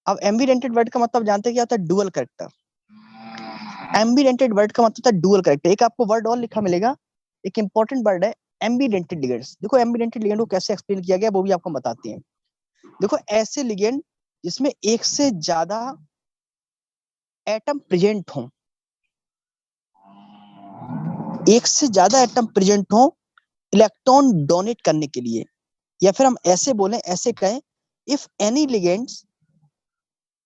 A: अब एम्बीडेंटेड वर्ड का मतलब जानते हैं क्या होता है? Dual character. एम्बीडेंटेड वर्ड का मतलब होता है डुअल कैरेक्टर। एक आपको वर्ड और लिखा मिलेगा, एक इंपॉर्टेंट वर्ड है एम्बीडेंटेड लिगेंड्स। देखो एम्बीडेंटेड लिगेंड को कैसे एक्सप्लेन किया गया वो भी आपको बताते हैं। देखो ऐसे लिगेंड जिसमें एक से ज्यादा एटम प्रेजेंट हो, एक से ज्यादा एटम प्रेजेंट हो इलेक्ट्रॉन डोनेट करने के लिए, या फिर हम ऐसे बोलें, ऐसे कहें, if any ligands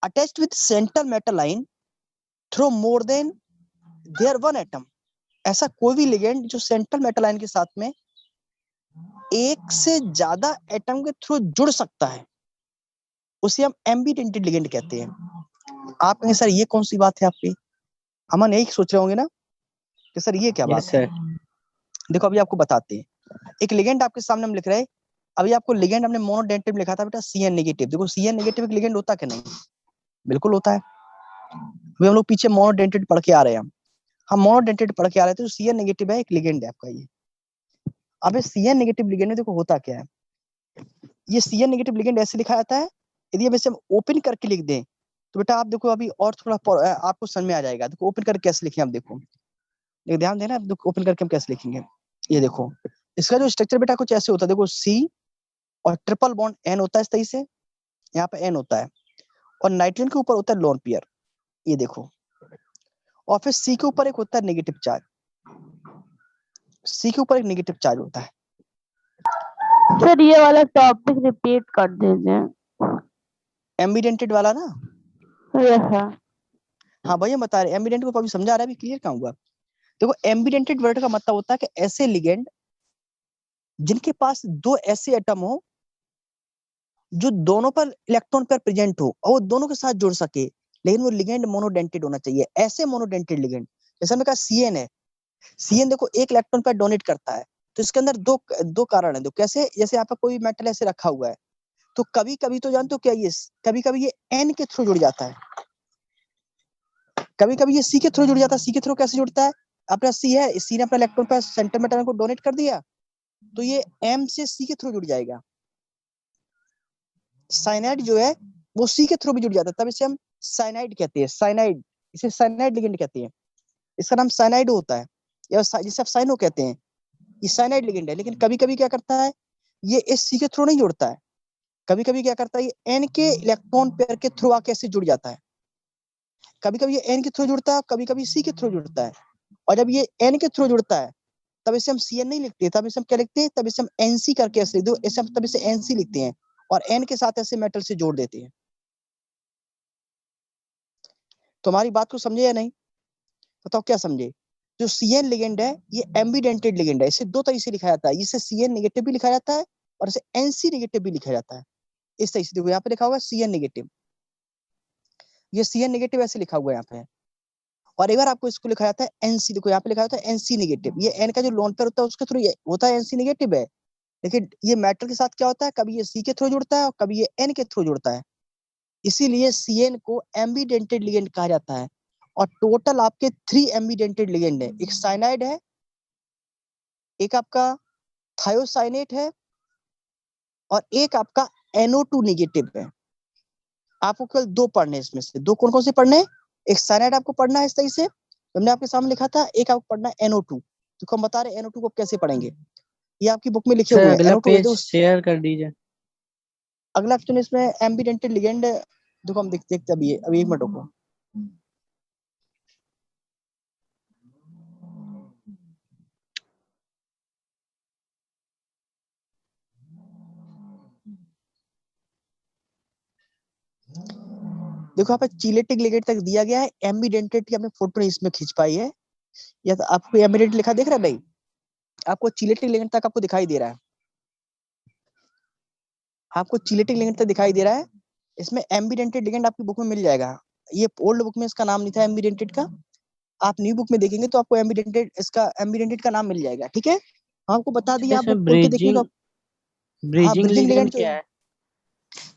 A: attached with central metal ion through more than there one atom, ऐसा कोई भी लिगेंड जो सेंट्रल मेटल आयन के साथ में एक से ज्यादा एटम के थ्रू जुड़ सकता है, उसे हम एम्बीडेंटेड लिगेंड कहते हैं। आप कहेंगे सर ये कौन सी बात है आपकी, अमन यही सोच रहे होंगे ना कि सर ये क्या बात
B: यस
A: है।
B: सर।
A: देखो अभी आपको बताते हैं, एक लिगेंड आपके सामने हम लिख रहे हैं, अभी आपको लिगेंड हमने मोनोडेंटेड में लिखा था बेटा CN नेगेटिव। देखो CN नेगेटिव एक लिगेंड होता कि नहीं? बिल्कुल होता है। अभी हम लोग पीछे मोनोडेंटेड पढ़ के आ रहे हैं, हम मोनोडेंटेड पढ़ के आ रहे थे, तो CN नेगेटिव है, एक लिगेंड है आपका ये। अब ये CN नेगेटिव लिगेंड में देखो होता क्या है, ये CN नेगेटिव लिगेंड ऐसे लिखा जाता है, यदि हम इसे ओपन करके लिख दें तो बेटा आप देखो अभी और थोड़ा आपको समझ में आ जाएगा। देखो ओपन करके कैसे लिखें, आप देखो, ये ध्यान देना, ओपन करके हम कैसे लिखेंगे। ये देखो इसका जो स्ट्रक्चर बेटा कुछ ऐसे होता है, देखो C और ट्रिपल बॉन्ड N होता है इस तरीके से, यहाँ पे N होता है, और नाइट्रोजन के ऊपर होता है लोन पेयर, ये देखो, और फिर C के ऊपर एक होता है नेगेटिव चार्ज, C के ऊपर एक नेगेटिव चार्ज होता है।
D: सर ये वाला टॉपिक रिपीट कर दीजिए।
A: एम्बीडेंटेड वाला ना,
D: यस सर।
A: हाँ भैया बता रहे, एम्बीडेंट को अभी समझा रहा है, अभी क्लियर कहाँ हुआ? देखो एम्बीडेंटेड वर्ड का मतलब होता है कि ऐसे लिगेंड जिनके पास दो ऐसे एटम हो जो दोनों पर इलेक्ट्रॉन पर प्रेजेंट हो और वो दोनों के साथ जुड़ सके, लेकिन वो लिगेंड मोनोडेंटेड होना चाहिए। ऐसे मोनोडेंटेड लिगेंड, जैसे हमने कहा CN है, CN देखो एक इलेक्ट्रॉन पर डोनेट करता है, तो इसके अंदर दो दो कारण है। दो कैसे, जैसे आपका कोई मेटल ऐसे रखा हुआ है, तो कभी कभी तो जानते हो क्या, ये कभी कभी ये एन के थ्रू जुड़ जाता है, कभी कभी ये सी के थ्रू जुड़ जाता है। सी के थ्रू कैसे जुड़ता है, अपना सी है, सी ने अपना इलेक्ट्रॉन पर सेंटर मेटल को डोनेट कर दिया, तो ये एम से सी के थ्रू जुड़ जाएगा। साइनाइड जो है वो सी के थ्रू भी जुड़ जाता है, तब इसे हम साइनाइड कहते हैं। साइनाइड, इसे साइनाइड लिगेंड कहते हैं। इसका नाम साइनाइड होता है, या जिसे आप साइनो कहते हैं, ये साइनाइड लिगेंड है। लेकिन कभी कभी क्या करता है, ये इस सी के थ्रू नहीं जुड़ता है, कभी कभी क्या करता है, ये एन के इलेक्ट्रॉन पेयर के थ्रू आके ऐसे जुड़ जाता है। कभी कभी ये एन के थ्रू जुड़ता है, कभी कभी सी के थ्रू जुड़ता है। और जब ये एन के थ्रू जुड़ता है, तब इसे हम सी एन नहीं लिखते, तब इसे हम क्या लिखते हैं, तब इसे हम एनसी करके ऐसे लिख दो, इसे हम तब इसे एनसी लिखते हैं, और एन के साथ ऐसे मेटल से जोड़ देते हैं। तो हमारी बात को समझे या नहीं, बताओ क्या समझे। जो सी एन लिगेंड है ये एम्बिडेंटेड लिगेंड है, इसे दो तरीके से लिखा जाता है, इसे सी एन नेगेटिव भी लिखा जाता है और इसे एनसी नेगेटिव भी लिखा जाता है। इस तरीके से देखो, यहाँ पे लिखा हुआ है सी एन नेगेटिव, ये सी एन नेगेटिव ऐसे लिखा हुआ है यहाँ पे। और एक बार आपको इसको लिखा जाता है एनसी, देखो यहाँ पे लिखा होता है एनसी नेगेटिव, ये एन का जो लोन पेयर होता है उसके थ्रू ये होता है एनसी नेगेटिव है। लेकिन ये मेटल के साथ क्या होता है, कभी ये सी के थ्रू जुड़ता है और कभी ये एन के थ्रू जुड़ता है, इसीलिए सी एन को एम्बिडेंटेड लिगेंड कहा जाता है। और टोटल आपके 3 एम्बिडेंटेड लिगेंड है, एक साइनाइड है, एक आपका थायोसाइनेट है, और एक आपका NO2 नेगेटिव है। आपको केवल 2 पढ़ने, इसमें से 2 कौन कौन से पढ़ने, एक साइनाइड आपको पढ़ना है इस तरह से, हमने आपके सामने लिखा था, एक आपको पढ़ना है NO2। तो हम बता रहे NO2 को कैसे पढ़ेंगे, ये आपकी बुक में लिखे
B: सर
A: हुए हैं।
B: अगला
A: NO2
B: पेज शेयर कर दीजिए।
A: अगला ऑप्शन इसमें एम्बिडेंटेड लिगेंड, देखो हम देखते अभी 1 मिनट रुको। देखो यहाँ पे चिलेटिक लिगेंड तक दिया गया है, एम्बिडेंटेड की हमने फोटो इसमें खींच पाई है, या तो आपको एम्बिडेंट लिखा दिख रहा है भाई, आपको चिलेटिक लिगेंड तक आपको दिखाई दे रहा है, आपको चिलेटिक लिगेंड तक दिखाई दे रहा है। इसमें एम्बिडेंटेड लिगेंड आपकी बुक में मिल जाएगा, ये ओल्ड बुक में इसका नाम नहीं था एम्बिडेंटेड का, आप न्यू बुक में देखेंगे तो आपको एम्बिडेंटेड, इसका एम्बिडेंटेड का नाम मिल जाएगा। ठीक है, हम आपको बता दिए,
B: सर
A: आप बुक
B: इसमें
A: खोल के देखेंगे तो हाँ
B: ब्रिजिंग
A: ब्रिजिंग लिगेंड
B: लिगेंड
A: जो,
B: क्या है?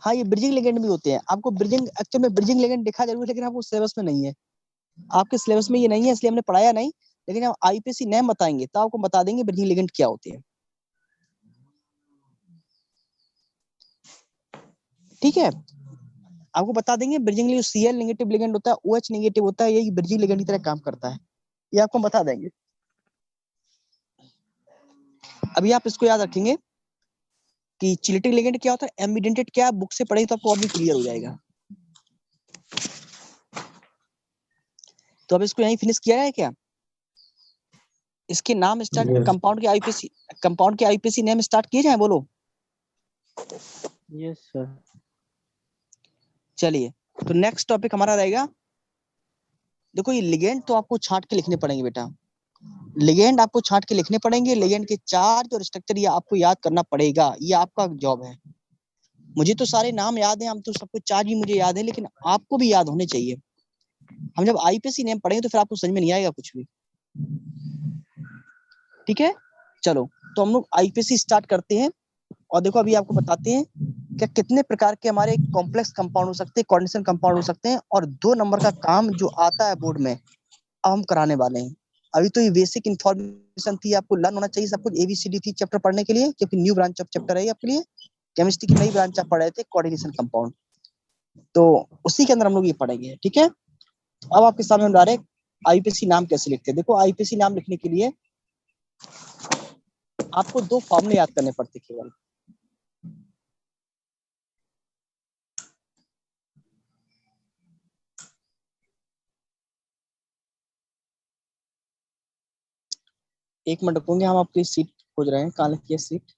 A: हाँ ये ब्रिजिंग लिगेंड भी होते हैं। आपको ब्रिजिंग, एक्चुअल में ब्रिजिंग लिगेंड देखा जरूर है, लेकिन आपको सिलेबस में नहीं है, आपके सिलेबस में ये नहीं है, इसलिए हमने पढ़ाया नहीं। लेकिन हम आईपीसी नेम बताएंगे तो आपको बता देंगे ब्रिजिंग लिगेंड क्या होते हैं। ठीक है, आपको बता देंगे bridging ligand, CL negative ligand होता है, ओएच नेगेटिव होता है, यही ब्रिजिंग लिगेंड की तरह काम करता है, ये आपको बता देंगे। अभी आप इसको याद रखेंगे कि चिलेटिक लिगेंड क्या होता है, एम्बिडेंटेड क्या है, बुक से पढ़ेंगे तो आपको और भी क्लियर हो जाएगा। तो अब इसको यहीं फिनिश किया है क्या, इसके नाम स्टार्ट, कंपाउंड के आईपीसी नेम स्टार्ट किए जाए, बोलो।
B: Yes sir.
A: चलिए, तो नेक्स्ट टॉपिक हमारा रहेगा, देखो ये लिगेंड तो आपको छांट के लिखने पड़ेंगे बेटा, लिगेंड आपको छांट के लिखने पड़ेंगे, लिगेंड के चार्ज और स्ट्रक्चर ये आपको याद करना पड़ेगा, ये आपका जॉब है। मुझे तो सारे नाम याद है, हम तो सब कुछ चार्ज भी मुझे याद है, लेकिन आपको भी याद होने चाहिए। हम जब आईपीसी नेम पढ़ेंगे तो फिर आपको समझ में नहीं आएगा कुछ भी। ठीक है, चलो तो हम लोग आईपीसी स्टार्ट करते हैं। और देखो अभी आपको बताते हैं कि कितने प्रकार के हमारे कॉम्प्लेक्स कंपाउंड हो सकते हैं, कोऑर्डिनेशन कंपाउंड हो सकते हैं, और 2 नंबर का काम जो आता है बोर्ड में अब हम कराने वाले हैं। अभी तो ये बेसिक इन्फॉर्मेशन थी, आपको लर्न होना चाहिए सब कुछ, एबीसीडी थी चैप्टर पढ़ने के लिए, क्योंकि न्यू ब्रांच ऑफ चैप्टर है आपके लिए, केमिस्ट्री की नई ब्रांच आप पढ़ रहे थे कोऑर्डिनेशन कंपाउंड, तो उसी के अंदर हम लोग ये पढ़ेंगे। ठीक है, अब आपके सामने हम डायरेक्ट आईपीसी नाम कैसे लिखते हैं। देखो आईपीसी नाम लिखने के लिए आपको 2 फॉर्मूले याद करने पड़ते केवल। एक मिनट रुकेंगे, हम आपकी सीट खोज रहे हैं, कहाँ लिखी है सीट।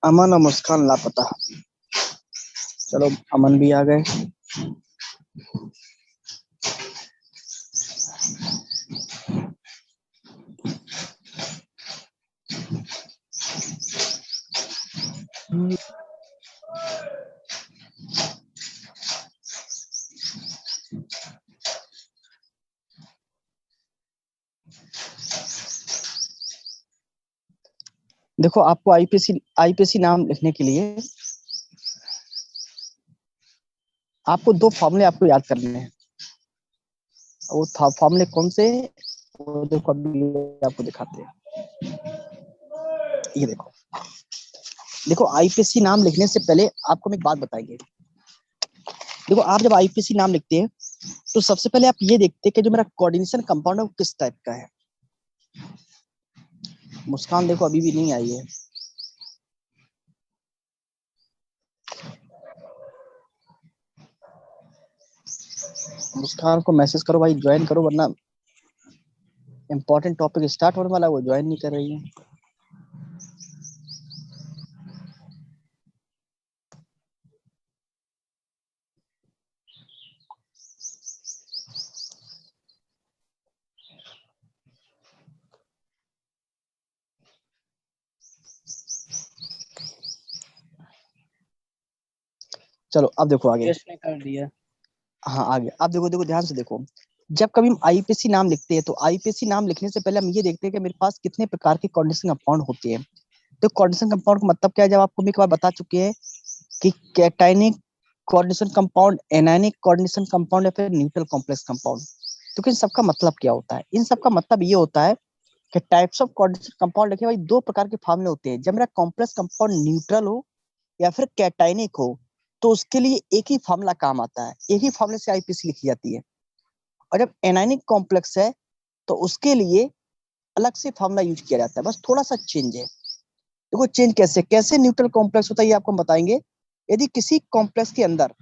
A: अमन और मुस्कान लापता। चलो अमन भी आ गए। देखो आपको आईपीसी नाम लिखने के लिए आपको दो फॉर्मूले आपको याद करने हैं। वो फॉर्मूले कौन से? वो देखो अभी आपको दिखाते हैं। ये देखो, देखो आईपीसी नाम लिखने से पहले आपको हम एक बात बताएंगे। देखो आप जब आईपीसी नाम लिखते हैं तो सबसे पहले आप ये देखते हैं कि जो मेरा कोऑर्डिनेशन कंपाउंड है वो किस टाइप का है। मुस्कान देखो अभी भी नहीं आई है। मुस्कान को मैसेज करो भाई, ज्वाइन करो, वरना इंपॉर्टेंट टॉपिक स्टार्ट होने वाला है, वो ज्वाइन नहीं कर रही है। चलो अब देखो आगे।
B: ने कर दिया।
A: हाँ आगे अब देखो, देखो ध्यान से देखो। जब कभी हम आईपीसी नाम लिखते हैं तो आईपीसी नाम लिखने से पहले हम ये देखते हैं कि मेरे पास कितने प्रकार के कोऑर्डिनेशन कंपाउंड होते हैं। तो कोऑर्डिनेशन कंपाउंड का मतलब क्या है, जब आपको हम एक बार बता चुके हैं कि cationic coordination compound, anionic coordination compound या फिर न्यूट्रल कॉम्प्लेक्स कंपाउंड। तो इन सबका मतलब क्या होता है? इन सबका मतलब ये होता है कि टाइप्स ऑफ कोऑर्डिनेशन कंपाउंड लिखे भाई दो प्रकार के फॉर्मूले होते हैं। जब मेरा कॉम्प्लेक्स कंपाउंड न्यूट्रल हो या फिर कैटायनिक हो तो उसके लिए एक ही फॉर्मूला काम आता है, एक ही फॉर्मूले से आईपीसी लिखी जाती है। और जब एनायनिक कॉम्प्लेक्स है तो उसके लिए अलग से फॉर्मूला यूज किया जाता है, बस थोड़ा सा चेंज है। देखो चेंज कैसे कैसे न्यूट्रल कॉम्प्लेक्स होता है ये आपको हम बताएंगे। यदि किसी कॉम्प्लेक्स के अंदर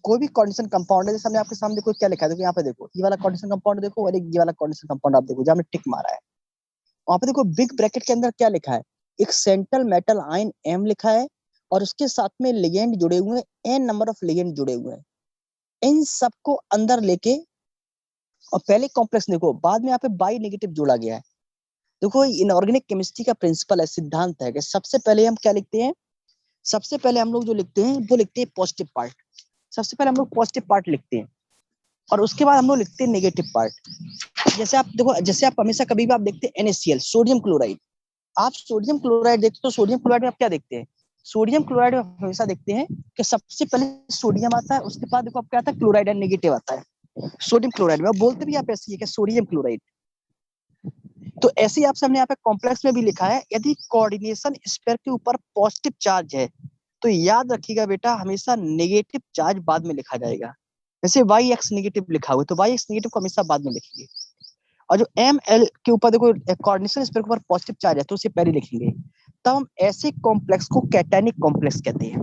A: कोई भी कोऑर्डिनेशन कंपाउंड है, जैसे हमने आपके सामने देखो क्या लिखा है, देखो यहाँ पे देखो ये वाला कोऑर्डिनेशन कंपाउंड देखो, और एक ये वाला कोऑर्डिनेशन कंपाउंड आप देखो जहाँ हमने टिक मारा है। वहां पे देखो बिग ब्रैकेट के अंदर क्या लिखा है, एक सेंट्रल मेटल आयन एम लिखा है और उसके साथ में लिगेंड जुड़े हुए हैं, एन नंबर ऑफ लिगेंड जुड़े हुए हैं। इन सबको अंदर लेके और पहले कॉम्प्लेक्स देखो, बाद में यहाँ पे बाई नेगेटिव जोड़ा गया है। देखो इनऑर्गेनिक केमिस्ट्री का प्रिंसिपल है, सिद्धांत है कि सबसे पहले हम क्या लिखते हैं, सबसे पहले हम लोग जो लिखते हैं वो लिखते हैं पॉजिटिव पार्ट। सबसे पहले हम लोग पॉजिटिव पार्ट लिखते हैं और उसके बाद हम लोग लिखते हैं नेगेटिव पार्ट। जैसे आप देखो, जैसे आप हमेशा कभी भी आप देखते हैं NaCl, सोडियम क्लोराइड। आप सोडियम क्लोराइड देखते हो तो सोडियम क्लोराइड में आप क्या देखते हैं? सोडियम क्लोराइड में हमेशा देखते हैं कि सबसे पहले सोडियम आता है, उसके बाद देखो आप क्या आता है, क्लोराइड एंड नेगेटिव आता है सोडियम क्लोराइड में। बोलते भी आप ऐसे ही है कि सोडियम क्लोराइड। तो ऐसे ही आपसे हमने यहाँ पे कॉम्प्लेक्स में भी लिखा है, यदि कोऑर्डिनेशन स्फीयर के ऊपर पॉजिटिव चार्ज है तो याद रखिएगा बेटा, हमेशा नेगेटिव चार्ज बाद में लिखा जाएगा। जैसे वाई एक्स नेगेटिव लिखा हुआ है तो वाई एक्स नेगेटिव को हमेशा बाद में लिखेंगे। और जो एम एल के ऊपर देखो कोऑर्डिनेशन स्फीयर के ऊपर पॉजिटिव चार्ज है तो उसे पहले लिखेंगे। तब हम ऐसे कॉम्प्लेक्स को कैटायनिक कॉम्प्लेक्स कहते हैं।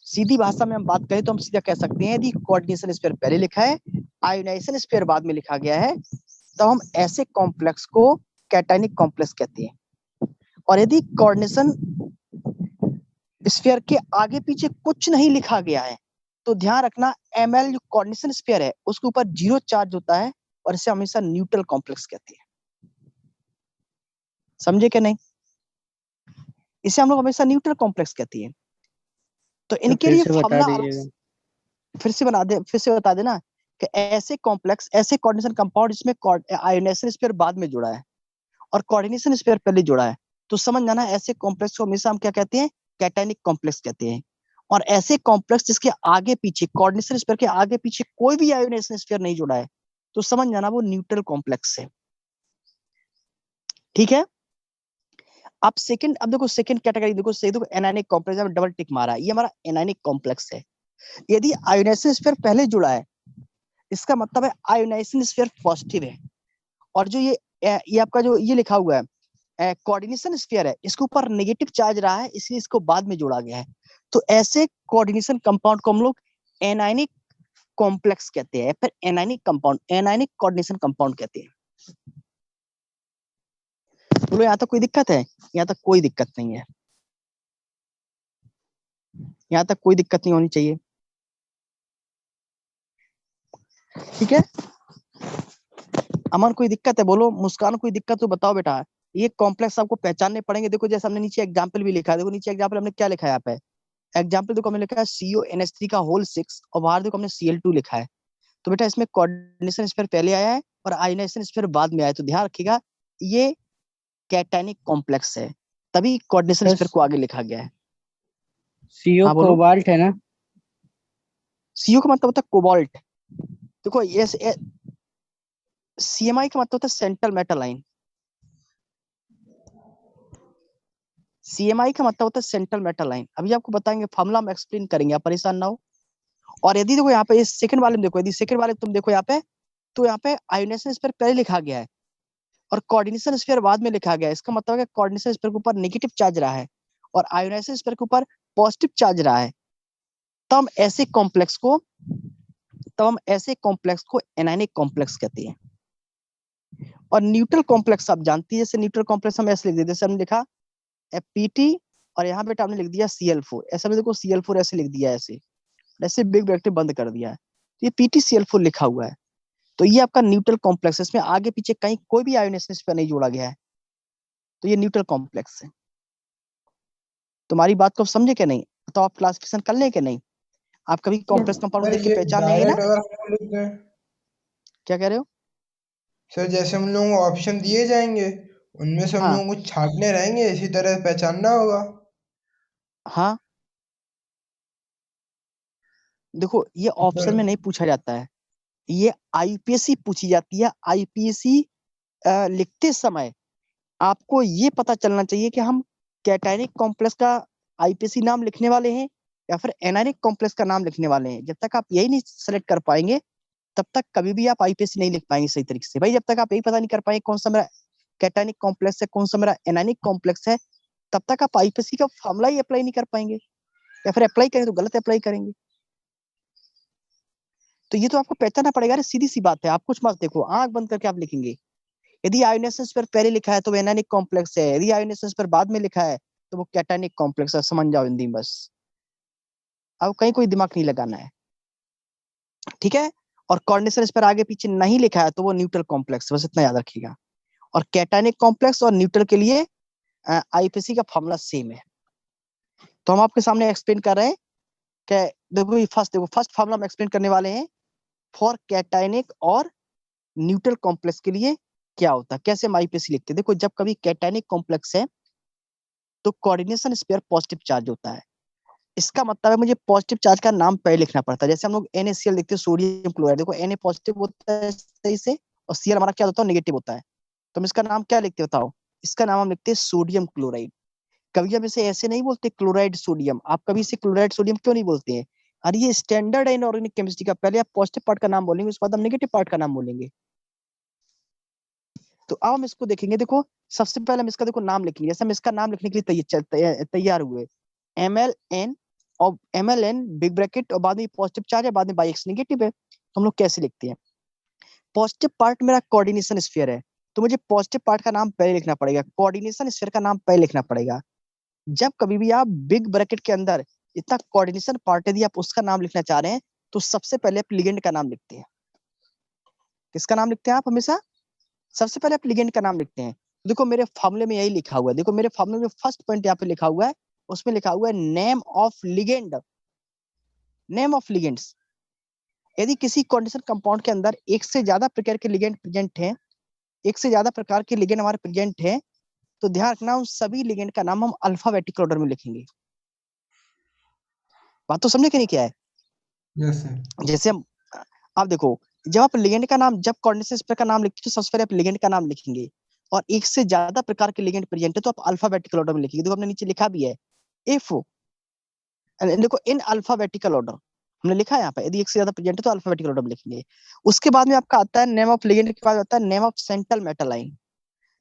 A: सीधी भाषा में हम बात करें तो हम सीधा कह सकते हैं, यदि कोऑर्डिनेशन स्फीयर पहले लिखा है, आयोनाइजेशन स्फीयर बाद में लिखा गया है, तो हम ऐसे कॉम्प्लेक्स को कैटायनिक कॉम्प्लेक्स कहते हैं। और यदि कोऑर्डिनेशन स्फीयर के आगे पीछे कुछ नहीं लिखा गया है तो ध्यान रखना, एमएल जो कोऑर्डिनेशन स्फीयर है उसके ऊपर जीरो चार्ज होता है और इसे हमेशा न्यूट्रल कॉम्प्लेक्स कहते हैं। समझे क्या नहीं? इसे हम लोग हमेशा न्यूट्रल कॉम्प्लेक्स कहते हैं। तो इनके लिए फॉर्मूला फिर से बता देना कि ऐसे कॉम्प्लेक्स, ऐसे कोऑर्डिनेशन कंपाउंड जिसमें आयोनाइजेशन स्फीयर बाद में जुड़ा है और कोऑर्डिनेशन स्फीयर पहले जुड़ा है, तो समझ जाना ऐसे कॉम्प्लेक्स को हमेशा हम क्या कहते हैं, कैटायनिक कॉम्प्लेक्स कहते हैं। और ऐसे कॉम्प्लेक्स जिसके आगे पीछे कोऑर्डिनेशन स्फीयर के आगे पीछे कोई भी आयोनाइजेशन स्फीयर नहीं जुड़ा है तो समझ जाना वो न्यूट्रल कॉम्प्लेक्स है। ठीक है। अब देखो सेकंड कैटेगरी देखो, देखो एनायनिक कॉम्प्लेक्स में डबल टिक मारा है, ये हमारा एनायनिक कॉम्प्लेक्स है। यदि आयोनाइजेशन स्फीयर पहले जुड़ा है इसका मतलब है आयोनाइजेशन स्फीयर पॉजिटिव है। और जो ये आपका जो ये लिखा हुआ है कोऑर्डिनेशन स्फीयर है, इसके ऊपर नेगेटिव चार्ज रहा है इसलिए इसको बाद में जोड़ा गया है। तो ऐसे कोऑर्डिनेशन कंपाउंड को हम लोग एनायनिक कॉम्प्लेक्स कहते हैं, फिर anionic compound, anionic coordination compound कहते हैं। बोलो यहाँ तक कोई दिक्कत है? यहाँ तक कोई दिक्कत नहीं है, यहाँ तक कोई दिक्कत नहीं होनी चाहिए। ठीक है, अमन कोई दिक्कत है बोलो, मुस्कान कोई दिक्कत हो बताओ बेटा। ये कॉम्प्लेक्स आपको पहचानने पड़ेंगे। देखो जैसे हमने नीचे एग्जाम्पल भी लिखा है, देखो नीचे एग्जाम्पल हमने क्या लिखा है यहाँ पे, एग्जाम्पल देखो हमने लिखा है CONH3 का होल 6 और बाहर देखो हमने Cl2 लिखा है। तो बेटा इसमें कोऑर्डिनेशन स्पेयर पहले आया है और आयोनाइजेशन स्पेयर बाद में आया है, तो ध्यान रखिएगा ये कैटायनिक कॉम्प्लेक्स है, तभी कोऑर्डिनेशन
B: सर
A: स्पेयर को आगे लिखा गया है।
B: CO
A: हाँ बोलो।
B: कोबाल्ट है ना?
A: CO का मतलब होता है कोबाल्ट। देखो ये CMI का मतलब होता है सेंट्रल मेटल आयन। CMI का मतलब होता है सेंट्रल मेटल आयन। अभी आपको बताएंगे, फॉर्मूला में एक्सप्लेन करेंगे, आप परेशान ना हो। और यदि देखो यहाँ पे ये सेकंड वाले में देखो, यदि सेकंड वाले तुम देखो यहाँ पे, तो यहाँ पे आयोनाइजेशन स्पेयर पहले लिखा गया है और कोऑर्डिनेशन स्पेयर बाद में लिखा गया है। इसका मतलब है कि कोऑर्डिनेशन स्पेयर के ऊपर नेगेटिव चार्ज रहा है और आयोनाइजेशन स्पेयर के ऊपर पॉजिटिव चार्ज रहा है। तब हम ऐसे कॉम्प्लेक्स को एनायनिक कॉम्प्लेक्स कहते हैं। और न्यूट्रल कॉम्प्लेक्स आप जानती है, जैसे न्यूट्रल कॉम्प्लेक्स हम ऐसे लिख देते हैं, जैसे हमने लिखा PT और यहाँ पे हमने लिख दिया Cl4, ऐसा भी देखो Cl4 ऐसे लिख दिया, ऐसे ऐसे बिग ब्रैकेट बंद कर दिया है, तो ये PtCl4 लिखा हुआ है। तो ये आपका न्यूट्रल कॉम्प्लेक्स है, इसमें आगे पीछे कहीं कोई भी आयोनाइजेशन स्पेयर नहीं जोड़ा गया है, तो ये न्यूट्रल कॉम्प्लेक्स है। तुम्हारी बात को समझे क्या नहीं? तो आप क्लासिफिकेशन कर ले क्या नहीं? आप कभी कॉम्प्लेक्स कंपाउंड
C: सर
A: देख के
C: ये
A: पहचान लेंगे ना?
C: डायरेक्ट अगर हम लिख दें,
A: क्या कह रहे हो?
C: सर जैसे हम लोगों को ऑप्शन दिए जाएंगे उनमें से हम
A: हाँ
C: लोगों को छांटने रहेंगे, इसी तरह पहचानना होगा।
A: हाँ, देखो ये
C: तो
A: ऑप्शन
C: फिर
A: में नहीं पूछा जाता है, ये IPSC पूछी जाती है। IPSC लिखते समय आपको ये पता चलना चाहिए कि हम कैटायनिक कॉम्प्लेक्स का IPSC नाम लिखने वाले हैं या फिर एनायनिक कॉम्प्लेक्स का नाम लिखने वाले हैं। जब तक आप यही नहीं सेलेक्ट कर पाएंगे तब तक कभी भी आप IPSC नहीं लिख पाएंगे सही तरीके से। भाई जब तक आप यही पता नहीं कर पाएंगे कौन सा मेरा कैटायनिक कॉम्प्लेक्स है, कौन सा मेरा एनायनिक कॉम्प्लेक्स है, तब तक आप IPSC का फॉर्मूला ही अप्लाई नहीं कर पाएंगे, या फिर अप्लाई करेंगे तो गलत अप्लाई करेंगे। तो ये तो आपको पहचानना पड़ेगा। अरे सीधी सी बात है, आप कुछ मत देखो, आंख बंद करके आप लिखेंगे। यदि आयोनाइजेशन स्पेयर पहले लिखा है तो वो एनायनिक कॉम्प्लेक्स है, यदि आयोनाइजेशन स्पेयर बाद में लिखा है तो वो कैटायनिक कॉम्प्लेक्स है। समझ जाओ हिंदी में बस, अब कहीं कोई दिमाग नहीं लगाना है, ठीक है? और कोऑर्डिनेशन स्पेयर आगे पीछे नहीं लिखा है तो वो न्यूट्रल कॉम्प्लेक्स, बस इतना याद रखिएगा। और कैटायनिक कॉम्प्लेक्स और न्यूट्रल के लिए IPSC का फॉर्मूला सेम है। तो हम आपके सामने एक्सप्लेन कर रहे हैं कि देखो फर्स्ट फॉर्मूला हम एक्सप्लेन करने वाले हैं फॉर कैटायनिक और न्यूट्रल कॉम्प्लेक्स के लिए क्या होता है, कैसे हम IPSC लिखते हैं। देखो जब कभी कैटायनिक कॉम्प्लेक्स है तो कोऑर्डिनेशन स्पेयर पॉजिटिव चार्ज होता है। इसका मतलब है मुझे पॉजिटिव चार्ज का नाम पहले लिखना पड़ता है। जैसे हम लोग NaCl लिखते हैं, सोडियम क्लोराइड, देखो Na पॉजिटिव होता है सही से और Cl हमारा क्या होता है, नेगेटिव होता है। तो हम इसका नाम क्या लिखते बताओ? इसका नाम हम लिखते हैं सोडियम क्लोराइड। कभी हम इसे ऐसे नहीं बोलते क्लोराइड सोडियम, आप कभी इसे क्लोराइड सोडियम क्यों नहीं बोलते हैं? अरे ये स्टैंडर्ड है इनऑर्गेनिक केमिस्ट्री का, पहले आप पॉजिटिव पार्ट का नाम बोलेंगे, उसके बाद हम नेगेटिव पार्ट का नाम बोलेंगे। तो अब हम इसको देखेंगे। देखो सबसे पहले हम इसका देखो नाम लिखेंगे, जैसे हम इसका नाम लिखने के लिए तैयार हुए, MLN और MLN बिग ब्रैकेट और बाद में पॉजिटिव चार्ज है, बाद में बाई एक्स नेगेटिव है। तो हम लोग कैसे लिखते हैं? पॉजिटिव पार्ट मेरा कोऑर्डिनेशन स्फीयर है, तो मुझे पॉजिटिव पार्ट का नाम पहले लिखना पड़ेगा, कोऑर्डिनेशन स्फीयर का नाम पहले लिखना पड़ेगा। जब कभी भी आप बिग ब्रैकेट के अंदर इतना कोऑर्डिनेशन पार्ट यदि आप उसका नाम लिखना चाह रहे हैं तो सबसे पहले आप लिगेंड का नाम लिखते हैं। किसका नाम लिखते हैं आप हमेशा? सबसे पहले आप लिगेंड का नाम लिखते हैं। देखो मेरे फॉर्मूले में यही लिखा हुआ है, देखो मेरे फॉर्मूले में फर्स्ट पॉइंट यहाँ पे लिखा हुआ है, उसमें लिखा हुआ है name of ligand, name of ligands. यदि किसी कोऑर्डिनेशन कंपाउंड के अंदर एक से ज्यादा प्रकार के लिगेंड प्रेजेंट हैं, एक से ज्यादा प्रकार के लिगेंड हमारे प्रेजेंट हैं, तो ध्यान रखना उन सभी लिगेंड का नाम हम अल्फाबेटिकल ऑर्डर में लिखेंगे। बात तो समझे कि नहीं क्या है?
C: Yes sir.
A: जैसे हम, आप देखो जब आप लिगेंड का नाम, जब कोऑर्डिनेशन स्पेयर का नाम लिखते हो सबसे पहले आप लिगेंड का नाम लिखेंगे, और एक से ज्यादा प्रकार के लिगेंड प्रेजेंट है तो आप अल्फाबेटिकल ऑर्डर में लिखेंगे। देखो हमने नीचे लिखा भी है, इफ देखो इन अल्फाबेटिकल ऑर्डर हमने लिखा है यहाँ पे, यदि एक से ज्यादा प्रेजेंट है तो अल्फाबेटिकल ऑर्डर में लिखेंगे। उसके बाद में आपका आता है नेम ऑफ लिगेंड के बाद आता है name of central metal ion.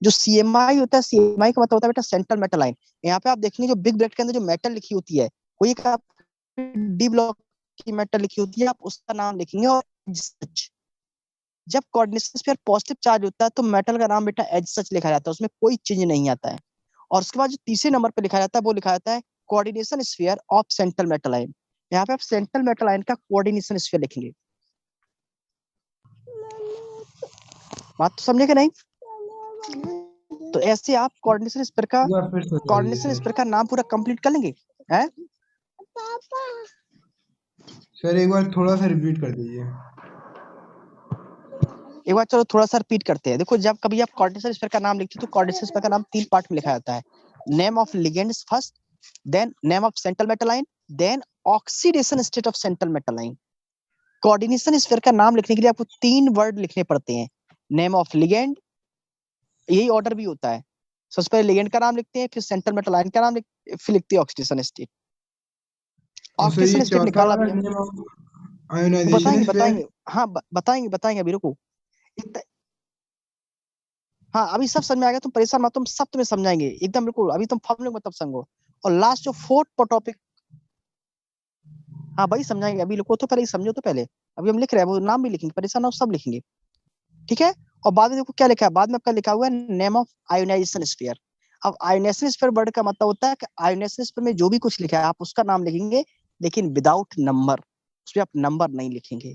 A: जो CMI होता है, CMI का मतलब होता है बेटा सेंट्रल मेटल आयन। यहाँ पे आप देखेंगे जो बिग ब्रैकेट के अंदर जो मेटल लिखी होती है, कोई एक आप D ब्लॉक की मेटल लिखी होती है, आप उसका नाम लिखेंगे। और जब कोऑर्डिनेशन स्फीयर पॉजिटिव चार्ज होता है तो मेटल का नाम बेटा एज सच लिखा जाता है, उसमें कोई चेंज नहीं आता है। और उसके बाद जो तीसरे नंबर पे लिखा जाता है वो लिखा जाता है coordination sphere of central metal ion. यहाँ पे आप सेंट्रल मेटल आयन का कोऑर्डिनेशन स्फीयर लिखेंगे। बात तो समझे कि नहीं? तो ऐसे आप कोऑर्डिनेशन स्फीयर का
C: एक बार फिर से बताइए सर।
A: नाम पूरा कंप्लीट कर लेंगे हैं?
C: सर एक बार थोड़ा सा रिपीट कर दीजिए।
A: एक बार चलो थोड़ा सा रिपीट करते हैं। देखो जब कभी आप कोऑर्डिनेशन स्फीयर का नाम लिखते हो तो कोऑर्डिनेशन स्फीयर का नाम 3 पार्ट में लिखा जाता है। Name of ligands first, then name of central metal ion, then oxidation state of central metal ion. Coordination sphere का नाम लिखने के लिए आपको 3 वर्ड लिखने पड़ते हैं। नेम ऑफ लिगेंड, यही ऑर्डर भी होता है। सबसे पहले लिगेंड का नाम लिखते हैं, फिर सेंट्रल मेटल आयन का नाम फिर लिखते हैं ऑक्सीडेशन स्टेट।
C: और सर ये
A: ऑक्सीडेशन स्टेट
C: चौथा
A: निकाला
C: वाला
A: भी
C: नेम ऑफ
A: वो
C: आयोनाइजेशन स्फीयर।
A: हाँ बताएंगे अभी रुको। हाँ अभी सब समझ में आ गया, तुम परेशान मत, तुम सब तुम्हें समझाएंगे एकदम बिल्कुल। अभी तुम फॉर्मूले मत समझो। और लास्ट जो 4th टॉपिक, हाँ भाई समझाएंगे, अभी रुको तो पहले ही समझो तो पहले। अभी हम लिख रहे हैं, वो नाम भी लिखेंगे, परेशान हो, सब लिखेंगे ठीक है। और बाद में देखो क्या लिखा है, बाद में आपका लिखा हुआ है नेम ऑफ आयोनाइजेशन स्फीयर। अब आयोनाइजेशन स्फीयर वर्ड का मतलब होता है कि आयोनाइजेशन स्फीयर में जो भी कुछ लिखा है आप उसका नाम लिखेंगे, लेकिन विदाउट नंबर, उसमें आप नंबर नहीं लिखेंगे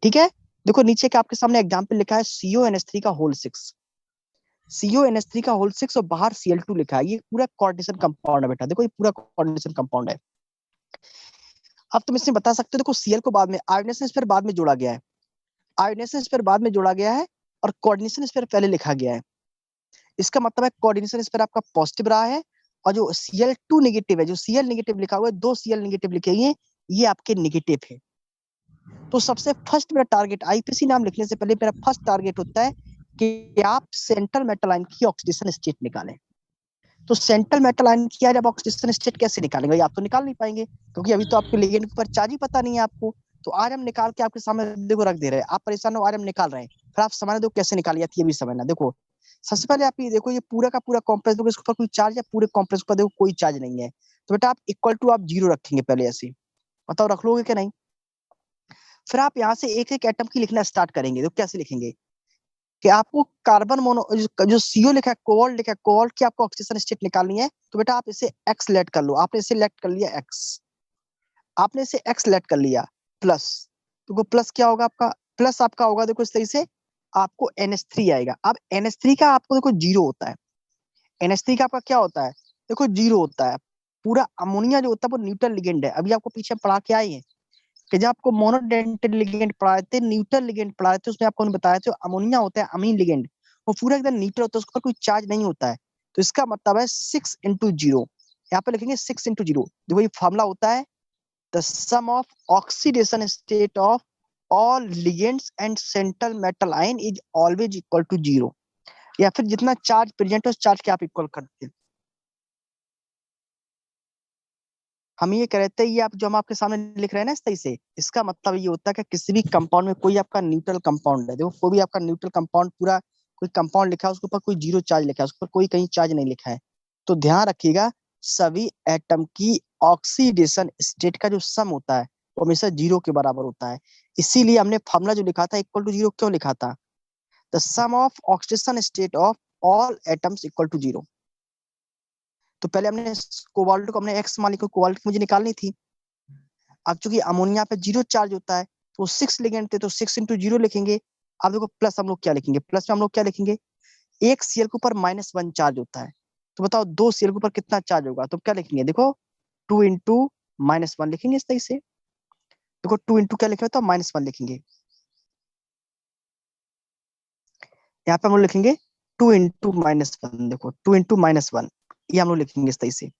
A: ठीक है। देखो नीचे का आपके सामने एग्जाम्पल लिखा है CONH3 का होल 6, CONH3 का होल 6 और बाहर Cl2 लिखा है। ये पूरा कोऑर्डिनेशन कंपाउंड है बेटा, देखो ये पूरा कोऑर्डिनेशन कंपाउंड है। अब तुम इसमें बता सकते हो, देखो Cl को बाद में आयोनाइजेशन स्फीयर बाद में जोड़ा गया है, आयोनाइजेशन स्फीयर बाद में जोड़ा गया है और कोऑर्डिनेशन स्फीयर पहले लिखा गया है। इसका मतलब है कोऑर्डिनेशन स्फीयर आपका पॉजिटिव रहा है, और जो Cl2 नेगेटिव है, जो Cl नेगेटिव लिखा हुआ है, 2 Cl नेगेटिव लिखे हुए हैं, ये आपके नेगेटिव है। तो सबसे फर्स्ट मेरा टारगेट, आईपीसी नाम लिखने से पहले मेरा फर्स्ट टारगेट होता है कि आप सेंट्रल मेटल आयन की ऑक्सीडेशन स्टेट निकालें। तो सेंट्रल मेटल आयन की आज आप ऑक्सीडेशन स्टेट कैसे निकालेंगे? आप तो निकाल नहीं पाएंगे क्योंकि अभी तो आपके लिगेंड के ऊपर चार्ज ही पता नहीं है आपको। तो आज हम निकाल के आपके सामने देखो रख दे रहे हैं, आप परेशान हो, आज हम निकाल रहे हैं, फिर आप समझना देखो कैसे निकाली जाती है, ये भी समझना। देखो सबसे पहले आप ये देखो, ये पूरा का पूरा कॉम्प्लेक्स, देखो इसके ऊपर कोई चार्ज है, पूरे कॉम्प्लेक्स पर देखो कोई चार्ज नहीं है, तो बेटा आप इक्वल टू आप 0 रखेंगे पहले ऐसे। बताओ रख लोगे कि नहीं? फिर आप यहाँ से एक एक एटम की लिखना स्टार्ट करेंगे। तो कैसे लिखेंगे कि आपको कार्बन मोनो जो CO लिखा है, कोबाल्ट लिखा है, कोबाल्ट की आपको ऑक्सीडेशन स्टेट निकालनी है, तो बेटा आप इसे X लेट कर लो। आपने इसे लेट कर लिया X, आपने इसे X लेट कर लिया प्लस, तो प्लस क्या होगा आपका? प्लस आपका होगा देखो इस तरीके से, आपको NH3 आएगा। अब NH3 का आपको देखो 0 होता है, NH3 का आपका क्या होता है? देखो 0 होता है। पूरा अमोनिया जो होता है वो न्यूट्रल लिगेंड है। अभी आपको पीछे पढ़ा के आए हैं कि जब आपको मोनोडेंटेड लिगेंड पढ़ाए थे, न्यूट्रल लिगेंड पढ़ाए थे, उसमें आपको बताया था अमोनिया होता है अमीन लिगेंड, वो पूरा एकदम न्यूट्रल होता है, उसके ऊपर कोई चार्ज नहीं होता है। तो इसका मतलब है 6 × 0, यहाँ पे लिखेंगे 6 × 0। देखो ये फॉर्मूला होता है the sum of oxidation state of all ligands and central metal ion is always equal to 0, या फिर जितना चार्ज प्रेजेंट है उस चार्ज के आप इक्वल करते हैं। हम ये कह रहे थे, ये आप जो हम आपके सामने लिख रहे हैं ना इस तरीके से, इसका मतलब ये होता है कि किसी भी कंपाउंड में कोई आपका न्यूट्रल कंपाउंड है, देखो कोई भी आपका न्यूट्रल कंपाउंड, पूरा कोई कंपाउंड लिखा है उसके ऊपर कोई 0 चार्ज लिखा है, उसके ऊपर कोई कहीं चार्ज नहीं लिखा है, तो ध्यान रखिएगा सभी एटम की ऑक्सीडेशन स्टेट का जो सम होता है वो हमेशा 0 के बराबर होता है। इसीलिए हमने फॉर्मूला जो लिखा था इक्वल टू 0 क्यों लिखा था? The sum of oxidation state of all atoms equal to 0। तो पहले हमने कोबाल्ट को हमने X मान लिया, कोबाल्ट की मुझे निकालनी थी। अब चूंकि अमोनिया पे 0 चार्ज होता है तो 6 लिगेंड थे, तो 6 × 0 लिखेंगे। अब देखो प्लस हम लोग क्या लिखेंगे, प्लस में हम लोग क्या लिखेंगे, एक Cl के ऊपर -1 चार्ज होता है, तो बताओ 2 Cl के ऊपर कितना चार्ज होगा? तो क्या लिखेंगे, देखो 2 × -1 लिखेंगे इस तरीके से। देखो 2 × क्या लिखेंगे, तो -1 लिखेंगे। यहाँ पे हम लोग लिखेंगे 2 × -1, देखो 2 × -1, ये हम लोग लिखेंगे इस तरीके से।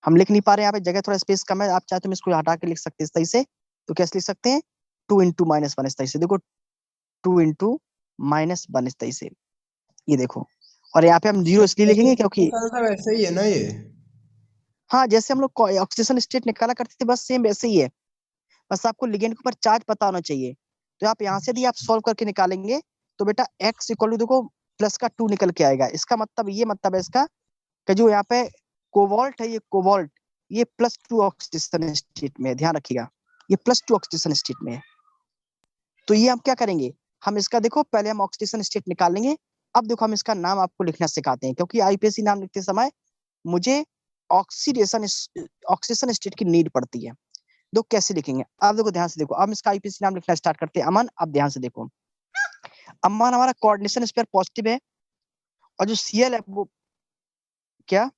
A: हम लिख नहीं पा रहे हैं, यहाँ पे जगह थोड़ा स्पेस कम है, आप चाहे तो इसको हटा के लिख सकते हैं इस तरीके से। तो कैसे लिख सकते हैं, 2 × -1 इस तरीके से, देखो 2 × -1 इस तरीके से, ये देखो। और यहाँ पे हम 0 इसलिए लिखेंगे क्योंकि
C: सब ऐसे ही है ना ये?
A: हाँ जैसे हम लोग ऑक्सीडेशन स्टेट निकाला करते थे बस सेम वैसे ही है, बस आपको लिगेंड के ऊपर चार्ज पता होना चाहिए। तो आप यहाँ से भी आप सॉल्व करके निकालेंगे तो बेटा X = देखो प्लस का 2 निकल के आएगा। इसका मतलब ये मतलब है इसका कि जो यहाँ पे कोबाल्ट है, ये कोबाल्ट ये +2 ऑक्सीडेशन स्टेट में है, ध्यान रखिएगा ये +2 ऑक्सीडेशन स्टेट में है। तो ये हम क्या करेंगे, हम इसका देखो पहले हम ऑक्सीडेशन स्टेट निकाल लेंगे। अब देखो हम इसका नाम आपको लिखना सिखाते हैं, क्योंकि आईपीएससी नाम लिखते समय मुझे ऑक्सीडेशन स्टेट की नीड पड़ती है। तो कैसे लिखेंगे, अब देखो ध्यान से देखो, अब इसका आईपीएससी नाम लिखना स्टार्ट करते हैं, अमन। अब ध्यान से देखो, अमन हमारा कोऑर्डिनेशन स्पेयर पॉजिटिव है, और जो सीएल है वो क्या,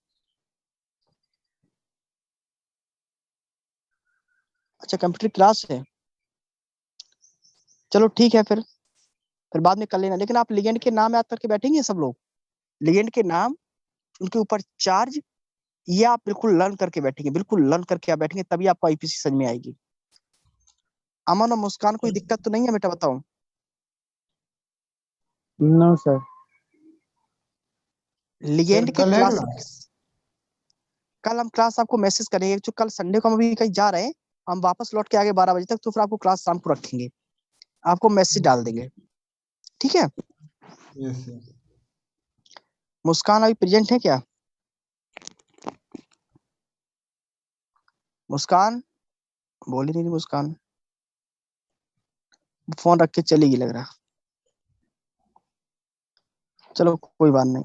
A: अच्छा कंप्यूटर क्लास है, चलो ठीक है, फिर बाद में कर लेना। लेकिन आप लिगेंड के नाम याद करके बैठेंगे सब लोग, लिगेंड के नाम, उनके ऊपर चार्ज, ये आप बिल्कुल लर्न करके बैठेंगे, बिल्कुल लर्न करके आप बैठेंगे, तभी आपको आईपीसी समझ में आएगी। अमन और मुस्कान कोई दिक्कत तो नहीं है बेटा, बताओ।
B: No sir.
A: लिगेंड
C: सर
A: के
C: कल है
A: क्लास,
C: क्लास?
A: कल हम क्लास आपको मैसेज करेंगे, जो कल संडे को हम अभी कहीं जा रहे हैं, हम वापस लौट के आगे 12 बजे तक, तो फिर आपको क्लास शाम को रखेंगे, आपको मैसेज डाल देंगे, ठीक है।
C: Yes sir.
A: मुस्कान अभी प्रेजेंट है क्या, मुस्कान? बोली नहीं मुस्कान, फोन रख के चलेगी लग रहा, चलो कोई बात नहीं।